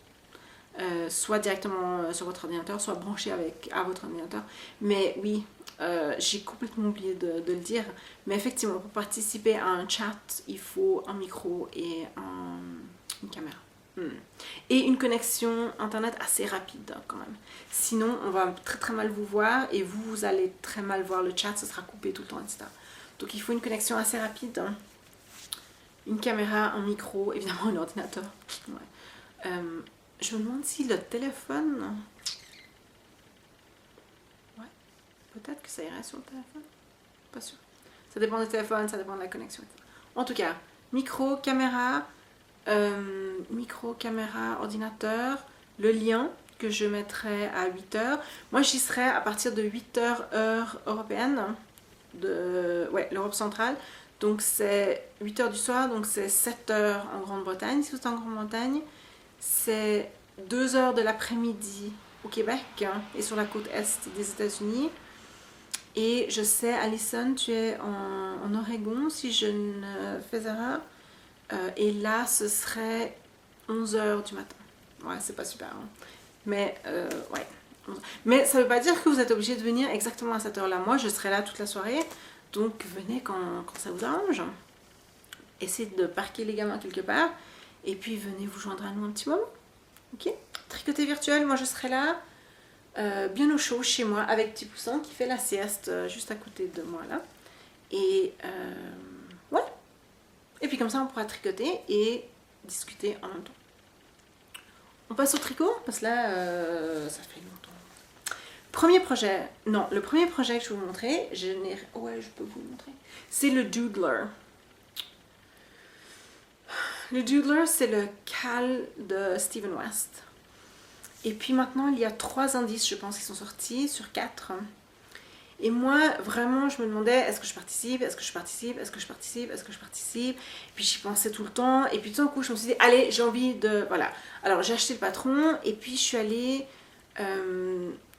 Soit directement sur votre ordinateur, soit branché à votre ordinateur. Mais oui, j'ai complètement oublié de le dire. Mais effectivement, pour participer à un chat, il faut un micro et une caméra. Et une connexion internet assez rapide quand même. Sinon, on va très très mal vous voir et vous allez très mal voir le chat, ça sera coupé tout le temps, etc. Donc il faut une connexion assez rapide. Une caméra, un micro, évidemment un ordinateur. Ouais. Je me demande si le téléphone... Ouais, peut-être que ça irait sur le téléphone. Pas sûr. Ça dépend du téléphone, ça dépend de la connexion, etc. En tout cas, micro, caméra, ordinateur, le lien que je mettrai à 8h. Moi, j'y serai à partir de 8h heure européenne, ouais, l'Europe centrale. Donc, c'est 8h du soir, donc c'est 7h en Grande-Bretagne. Si vous êtes en Grande-Bretagne, c'est 2h de l'après-midi au Québec et sur la côte est des États-Unis. Et je sais, Alison, tu es en Oregon, si je ne fais erreur. Et là, ce serait 11h du matin. Ouais, c'est pas super. Hein. Mais, ouais. Mais ça veut pas dire que vous êtes obligé de venir exactement à cette heure-là. Moi, je serai là toute la soirée. Donc, venez quand ça vous arrange. Essayez de parquer les gamins quelque part. Et puis, venez vous joindre à nous un petit moment. Ok? Tricoter virtuel, moi, je serai là. Bien au chaud chez moi avec Petit Poussin qui fait la sieste juste à côté de moi là. Et ouais. Et puis comme ça, on pourra tricoter et discuter en même temps. On passe au tricot parce que là, ça fait longtemps. Premier projet. Non, le premier projet que je vais vous montrer, ouais, je peux vous le montrer. C'est le Doodler. Le Doodler, c'est le Cal de Stephen West. Et puis maintenant, il y a 3 indices, je pense, qui sont sortis sur 4. Et moi, vraiment, je me demandais, est-ce que je participe, est-ce que je participe, est-ce que je participe, est-ce que je participe. Et puis j'y pensais tout le temps. Et puis tout d'un coup, je me suis dit, allez, j'ai envie de... Voilà. Alors, j'ai acheté le patron et puis je suis allée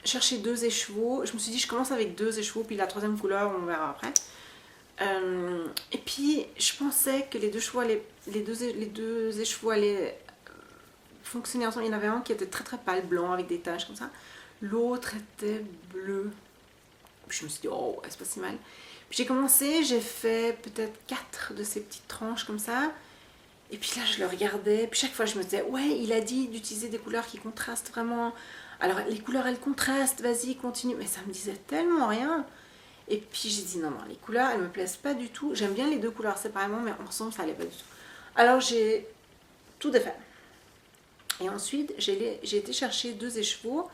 chercher 2 écheveaux. Je me suis dit, je commence avec 2 écheveaux, puis la 3e couleur, on verra après. Et puis, je pensais que les deux écheveaux allaient fonctionner ensemble. Il y en avait un qui était très très pâle blanc avec des taches comme ça. L'autre était bleu. Puis je me suis dit, oh, c'est pas si mal. Puis j'ai commencé, j'ai fait peut-être 4 de ces petites tranches comme ça. Et puis là, je le regardais. Puis chaque fois, je me disais, ouais, il a dit d'utiliser des couleurs qui contrastent vraiment. Alors, les couleurs, elles contrastent, vas-y, continue. Mais ça me disait tellement rien. Et puis j'ai dit, non, non, les couleurs, elles me plaisent pas du tout. J'aime bien les 2 couleurs séparément, mais ensemble, ça allait pas du tout. Alors, j'ai tout défait. Et ensuite, j'ai été chercher 2 écheveaux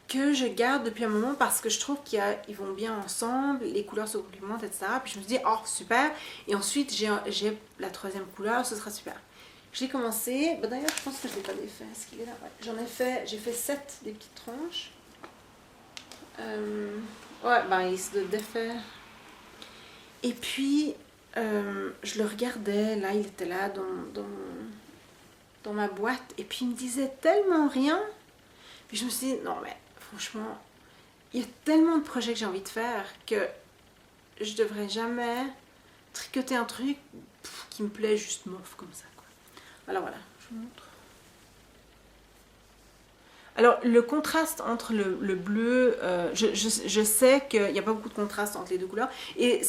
que je garde depuis un moment parce que je trouve qu'ils vont bien ensemble, les couleurs se complémentent, etc. Puis je me suis dit, oh, super. Et ensuite, j'ai la 3e couleur, ce sera super. J'ai commencé, bah, d'ailleurs, je pense que je ne l'ai pas défait. Est-ce qu'il est là? Ouais. J'ai fait 7 des petites tranches. Ouais, ben, il se défait. Et puis, je le regardais, là, il était là dans ma boîte. Et puis, il me disait tellement rien. Puis je me suis dit, non, mais franchement, il y a tellement de projets que j'ai envie de faire que je devrais jamais tricoter un truc qui me plaît juste mof comme ça, quoi. Alors voilà, je vous montre. Alors le contraste entre le bleu, je sais qu'il n'y a pas beaucoup de contraste entre les 2 couleurs et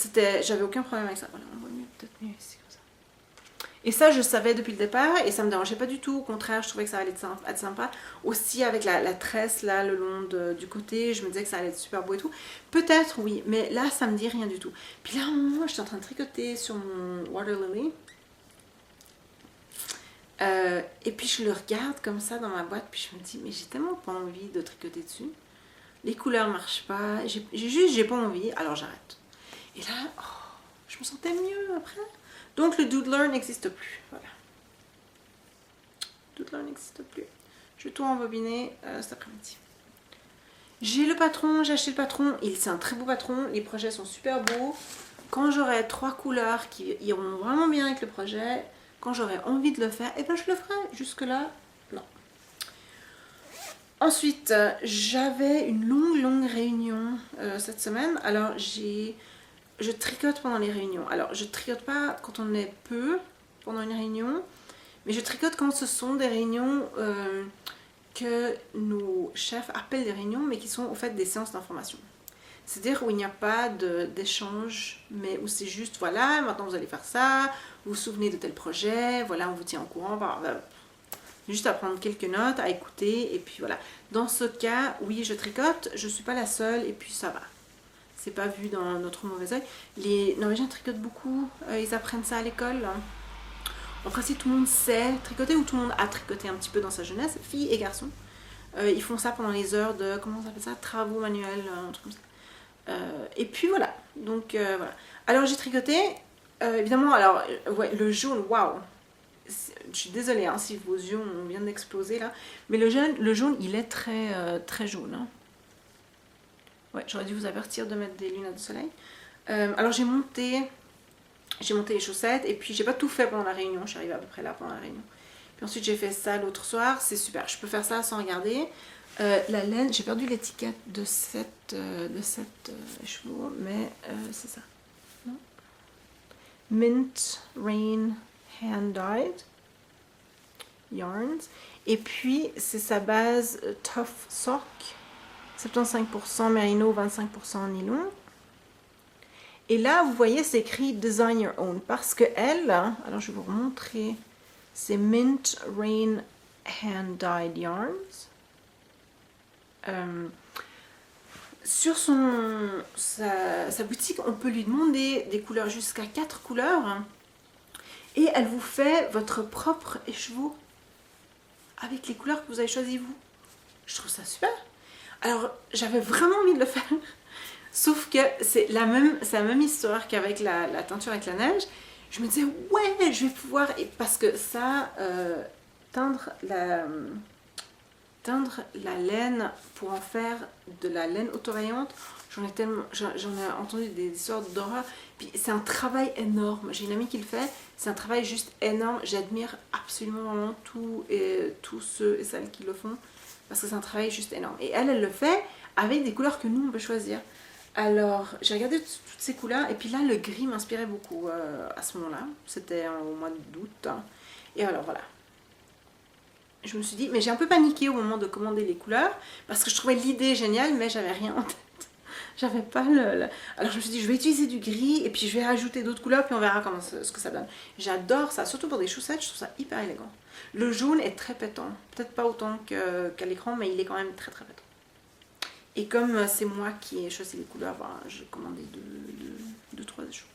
j'avais aucun problème avec ça. Voilà, on voit peut-être mieux ici comme ça. Et ça, je savais depuis le départ et ça me dérangeait pas du tout. Au contraire, je trouvais que ça allait être sympa. Aussi avec la tresse là, le long du côté, je me disais que ça allait être super beau et tout. Peut-être, oui, mais là, ça me dit rien du tout. Puis là, à un moment, j'étais en train de tricoter sur mon Water Lily. Et puis je le regarde comme ça dans ma boîte, puis je me dis, mais j'ai tellement pas envie de tricoter dessus. Les couleurs marchent pas, j'ai pas envie, alors j'arrête. Et là, oh, je me sentais mieux après. Donc le Doodler n'existe plus, voilà. Doodler n'existe plus. Je vais tout rembobiner cet après-midi. J'ai acheté le patron, c'est un très beau patron, les projets sont super beaux. Quand j'aurai 3 couleurs qui iront vraiment bien avec le projet, quand j'aurai envie de le faire, et ben je le ferai. Jusque là, non. Ensuite, j'avais une longue réunion cette semaine. Alors je tricote pendant les réunions. Alors je tricote pas quand on est peu pendant une réunion, mais je tricote quand ce sont des réunions que nos chefs appellent des réunions, mais qui sont au fait des séances d'information. C'est-à-dire où il n'y a pas d'échange, mais où c'est juste, voilà, maintenant vous allez faire ça, vous vous souvenez de tel projet, voilà, on vous tient au courant, juste à prendre quelques notes, à écouter, et puis voilà. Dans ce cas, oui, je tricote, je ne suis pas la seule, et puis ça va. C'est pas vu dans notre mauvais oeil. Les Norvégiens tricotent beaucoup, ils apprennent ça à l'école. En principe, tout le monde sait tricoter, ou tout le monde a tricoté un petit peu dans sa jeunesse, filles et garçons. Ils font ça pendant les heures de, comment on appelle ça, travaux manuels, un truc comme ça. Et puis voilà, donc voilà. Alors j'ai tricoté, évidemment, alors ouais, le jaune, waouh. Je suis désolée hein, si vos yeux viennent d'exploser là, mais le jaune il est très jaune. Hein. Ouais, j'aurais dû vous avertir de mettre des lunettes de soleil. Alors j'ai monté les chaussettes et puis j'ai pas tout fait pendant la réunion, je suis arrivée à peu près là pendant la réunion. Puis ensuite j'ai fait ça l'autre soir, c'est super, je peux faire ça sans regarder. La laine, j'ai perdu l'étiquette de cette chevaux, mais c'est ça. Non? Mint Rain Hand Dyed Yarns. Et puis c'est sa base Tough Sock, 75% merino, 25% nylon. Et là, vous voyez, c'est écrit Design Your Own. Parce que elle, alors je vais vous remontrer, c'est Mint Rain Hand Dyed Yarns. Sur sa boutique, on peut lui demander des couleurs jusqu'à 4 couleurs. Et elle vous fait votre propre écheveau avec les couleurs que vous avez choisies vous. Je trouve ça super. Alors, j'avais vraiment envie de le faire. Sauf que c'est la même histoire qu'avec la teinture avec la neige. Je me disais, ouais, je vais pouvoir... Et parce que ça, teindre la laine pour en faire de la laine autorayante, j'en ai entendu des histoires d'horreur. Puis c'est un travail énorme. J'ai une amie qui le fait. C'est un travail juste énorme. J'admire absolument vraiment tous ceux et celles qui le font. Parce que c'est un travail juste énorme. Et elle le fait avec des couleurs que nous, on peut choisir. Alors, j'ai regardé toutes ces couleurs. Et puis là, le gris m'inspirait beaucoup à ce moment-là. C'était au mois d'août. Hein. Et alors, voilà. Je me suis dit, mais j'ai un peu paniqué au moment de commander les couleurs. Parce que je trouvais l'idée géniale, mais j'avais rien en tête. J'avais pas Alors, je me suis dit, je vais utiliser du gris. Et puis, je vais rajouter d'autres couleurs. Puis, on verra ce que ça donne. J'adore ça. Surtout pour des chaussettes, je trouve ça hyper élégant. Le jaune est très pétant. Peut-être pas autant qu'à l'écran, mais il est quand même très très pétant. Et comme c'est moi qui ai choisi les couleurs, voilà, j'ai commandé 2-3 jours.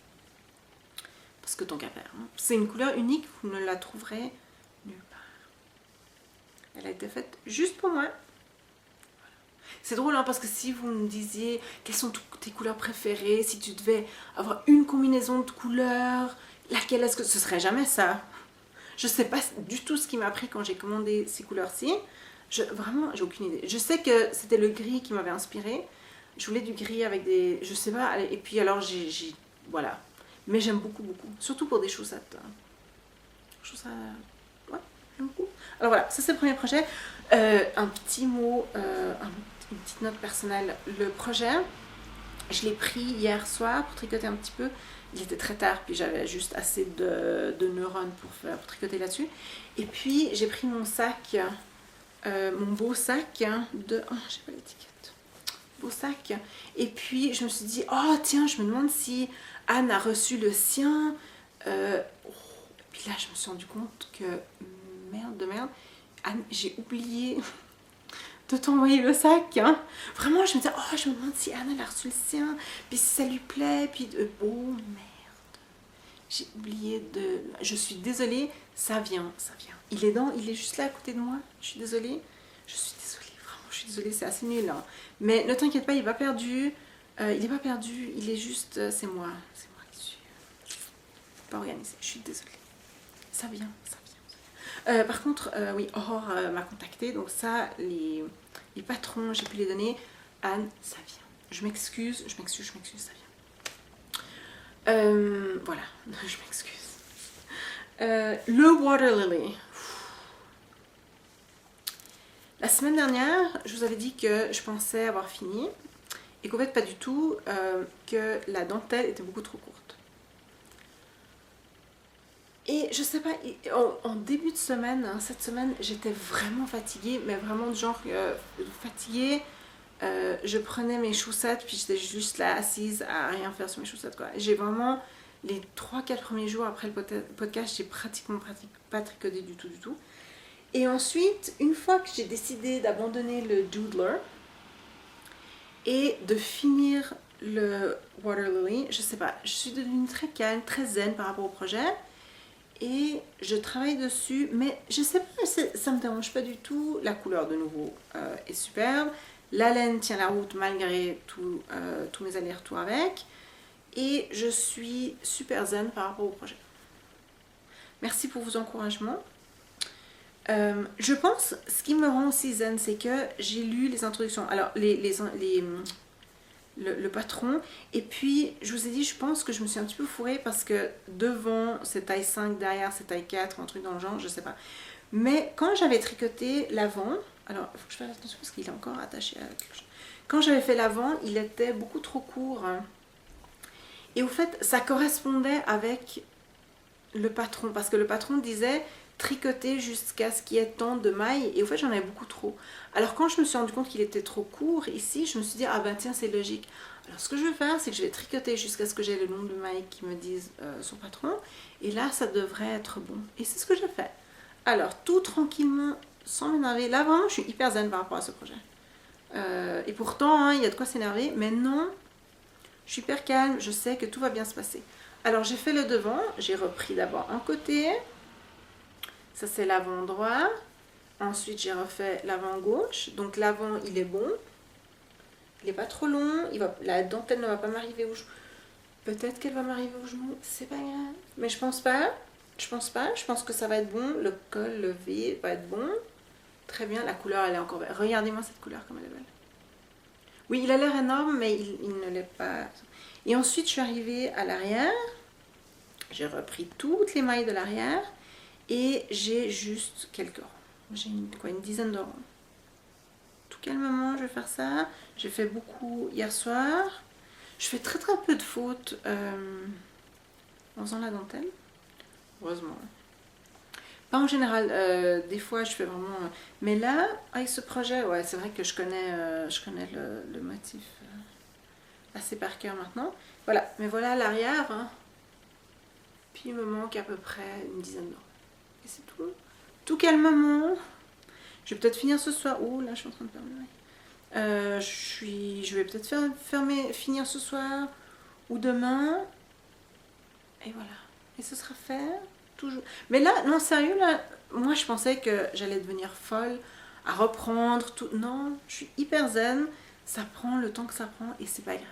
Parce que tant qu'à faire. Hein. C'est une couleur unique, vous ne la trouverez nulle part. Elle a été faite juste pour moi. Voilà. C'est drôle hein, parce que si vous me disiez quelles sont tes couleurs préférées, si tu devais avoir une combinaison de couleurs, laquelle est-ce que... Ce serait jamais ça. Je sais pas du tout ce qui m'a pris quand j'ai commandé ces couleurs-ci. Vraiment, j'ai aucune idée. Je sais que c'était le gris qui m'avait inspiré. Je voulais du gris avec des... Je sais pas. Et puis alors, voilà. Mais j'aime beaucoup, beaucoup. Surtout pour des chaussettes. Je trouve ça... Ouais, j'aime beaucoup. Alors voilà, ça c'est le premier projet. Un petit mot, une petite note personnelle. Le projet, je l'ai pris hier soir pour tricoter un petit peu. Il était très tard, puis j'avais juste assez de neurones pour tricoter là-dessus. Et puis, j'ai pris mon sac... mon beau sac de... Oh, j'ai pas l'étiquette. Beau sac. Et puis, je me suis dit, oh tiens, je me demande si Anne a reçu le sien. Et puis là, je me suis rendu compte que, merde, Anne, j'ai oublié de t'envoyer le sac. Hein. Vraiment, je me disais, oh, je me demande si Anne a reçu le sien. Puis si ça lui plaît. Puis, oh merde. J'ai oublié de... Je suis désolée, ça vient. Il est juste là à côté de moi. Je suis désolée. Vraiment, je suis désolée, c'est assez nul. Hein. Mais ne t'inquiète pas, il n'est pas perdu. Il n'est pas perdu, il est juste... c'est moi qui suis pas organisée. Je suis désolée. Ça vient. Par contre, oui, Aurore m'a contacté, donc ça, les patrons, j'ai pu les donner. Anne, ça vient. Je m'excuse, ça vient. Voilà, je m'excuse. Le Water Lily. La semaine dernière, je vous avais dit que je pensais avoir fini et qu'en fait pas du tout, que la dentelle était beaucoup trop courte. Et je sais pas, en début de semaine, hein, cette semaine, j'étais vraiment fatiguée, mais vraiment de genre fatiguée. Je prenais mes chaussettes, puis j'étais juste là assise à rien faire sur mes chaussettes, quoi. J'ai vraiment, les 3-4 premiers jours après le podcast, j'ai pratiquement pas tricoté du tout. Et ensuite, une fois que j'ai décidé d'abandonner le Doodler et de finir le Water Lily, je sais pas, je suis devenue très calme, très zen par rapport au projet. Et je travaille dessus, mais je sais pas, ça me dérange pas du tout. La couleur de nouveau est superbe. La laine tient la route malgré tous mes allers-retours avec. Et je suis super zen par rapport au projet. Merci pour vos encouragements. Je pense, ce qui me rend aussi zen, c'est que j'ai lu les introductions. Alors, le patron, et puis je vous ai dit, je pense que je me suis un petit peu fourrée parce que devant c'est taille 5, derrière c'est taille 4, un truc dans le genre, je sais pas. Mais quand j'avais tricoté l'avant, alors il faut que je fasse attention parce qu'il est encore attaché à quelque chose. Quand j'avais fait l'avant, il était beaucoup trop court, hein. Et au fait ça correspondait avec le patron, parce que le patron disait tricoter jusqu'à ce qu'il y ait tant de mailles, et au fait j'en avais beaucoup trop. Alors quand je me suis rendu compte qu'il était trop court ici, je me suis dit ah ben tiens c'est logique. Alors ce que je vais faire, c'est que je vais tricoter jusqu'à ce que j'ai le nombre de mailles qui me disent son patron, et là ça devrait être bon. Et c'est ce que j'ai fait. Alors tout tranquillement, sans m'énerver, là vraiment je suis hyper zen par rapport à ce projet. Et pourtant hein, il y a de quoi s'énerver, mais non, je suis hyper calme, je sais que tout va bien se passer. Alors j'ai fait le devant, j'ai repris d'abord un côté, ça c'est l'avant droit, ensuite j'ai refait l'avant gauche, donc l'avant il est bon, il n'est pas trop long, la dentelle ne va pas m'arriver au genou, peut-être qu'elle va m'arriver au genou, c'est pas grave, mais je pense pense que ça va être bon, le col, le V va être bon, très bien, la couleur elle est encore belle, regardez-moi cette couleur comme elle est belle. Oui il a l'air énorme mais il ne l'est pas. Et ensuite je suis arrivée à l'arrière, j'ai repris toutes les mailles de l'arrière et j'ai juste quelques rangs. J'ai une dizaine de rangs. Tout calmement, je vais faire ça. J'ai fait beaucoup hier soir. Je fais très peu de fautes en faisant la dentelle. Heureusement. Pas en général, des fois je fais vraiment... mais là, avec ce projet, ouais, c'est vrai que je connais le motif assez par cœur maintenant. Voilà, mais voilà l'arrière. Hein. Puis il me manque à peu près une dizaine de rangs. Et c'est tout. Tout calmement. Je vais peut-être finir ce soir. Oh là, je suis en train de perdre je vais peut-être finir ce soir ou demain. Et voilà. Et ce sera fait. Toujours. Mais là, non, sérieux, là, moi je pensais que j'allais devenir folle à reprendre tout. Non, je suis hyper zen. Ça prend le temps que ça prend et c'est pas grave.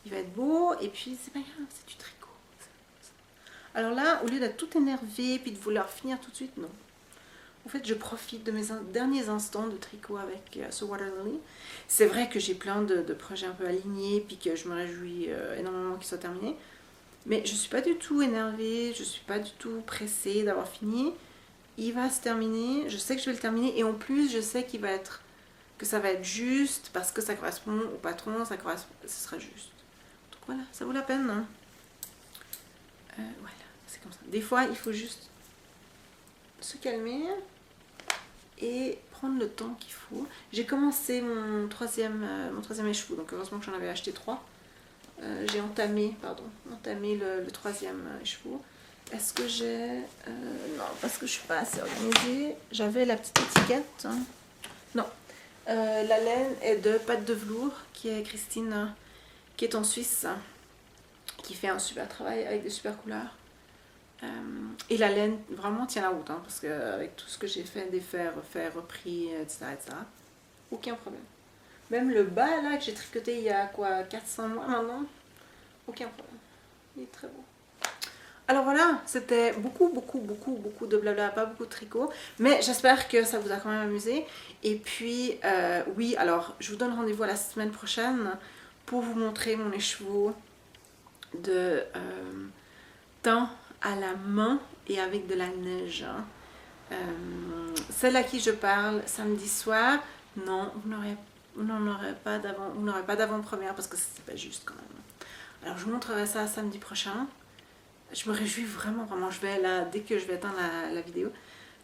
Il va être beau et puis c'est pas grave, c'est du tricot. Alors là, au lieu d'être tout énervé puis de vouloir finir tout de suite, non. En fait, je profite de mes derniers instants de tricot avec ce Water Lily. C'est vrai que j'ai plein de projets un peu alignés puis que je me réjouis énormément qu'ils soient terminés. Mais je ne suis pas du tout énervée, je ne suis pas du tout pressée d'avoir fini. Il va se terminer, je sais que je vais le terminer et en plus je sais que ça va être juste parce que ça correspond au patron, ce sera juste. Donc voilà, ça vaut la peine. Hein. Voilà, c'est comme ça. Des fois, il faut juste se calmer et prendre le temps qu'il faut. J'ai commencé mon troisième écheveau, donc heureusement que j'en avais acheté 3. J'ai entamé le troisième écheveau. Est-ce que j'ai... non, parce que je suis pas assez organisée. J'avais la petite étiquette. Hein. Non. La laine est de Pâte de Velours, qui est Christine, qui est en Suisse, qui fait un super travail avec des super couleurs. Et la laine vraiment tient la route, hein, parce qu'avec tout ce que j'ai fait, défait, refait, repris, etc., aucun problème. Même le bas là que j'ai tricoté il y a quoi 400 mois maintenant, aucun problème. Il est très beau. Alors voilà, c'était beaucoup de blabla, pas beaucoup de tricot, mais j'espère que ça vous a quand même amusé. Et puis, oui, alors je vous donne rendez-vous à la semaine prochaine pour vous montrer mon écheveau de teint à la main et avec de la neige. Celle à qui je parle samedi soir, non, vous n'aurez pas d'avant-première parce que c'est pas juste quand même. Alors je vous montrerai ça samedi prochain. Je me réjouis vraiment. Je vais là, dès que je vais éteindre la vidéo,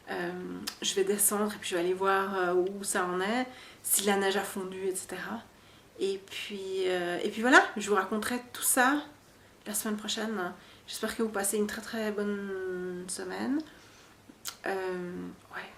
je vais descendre et puis je vais aller voir où ça en est, si la neige a fondu, etc. Et puis voilà, je vous raconterai tout ça la semaine prochaine. J'espère que vous passez une très bonne semaine. Ouais.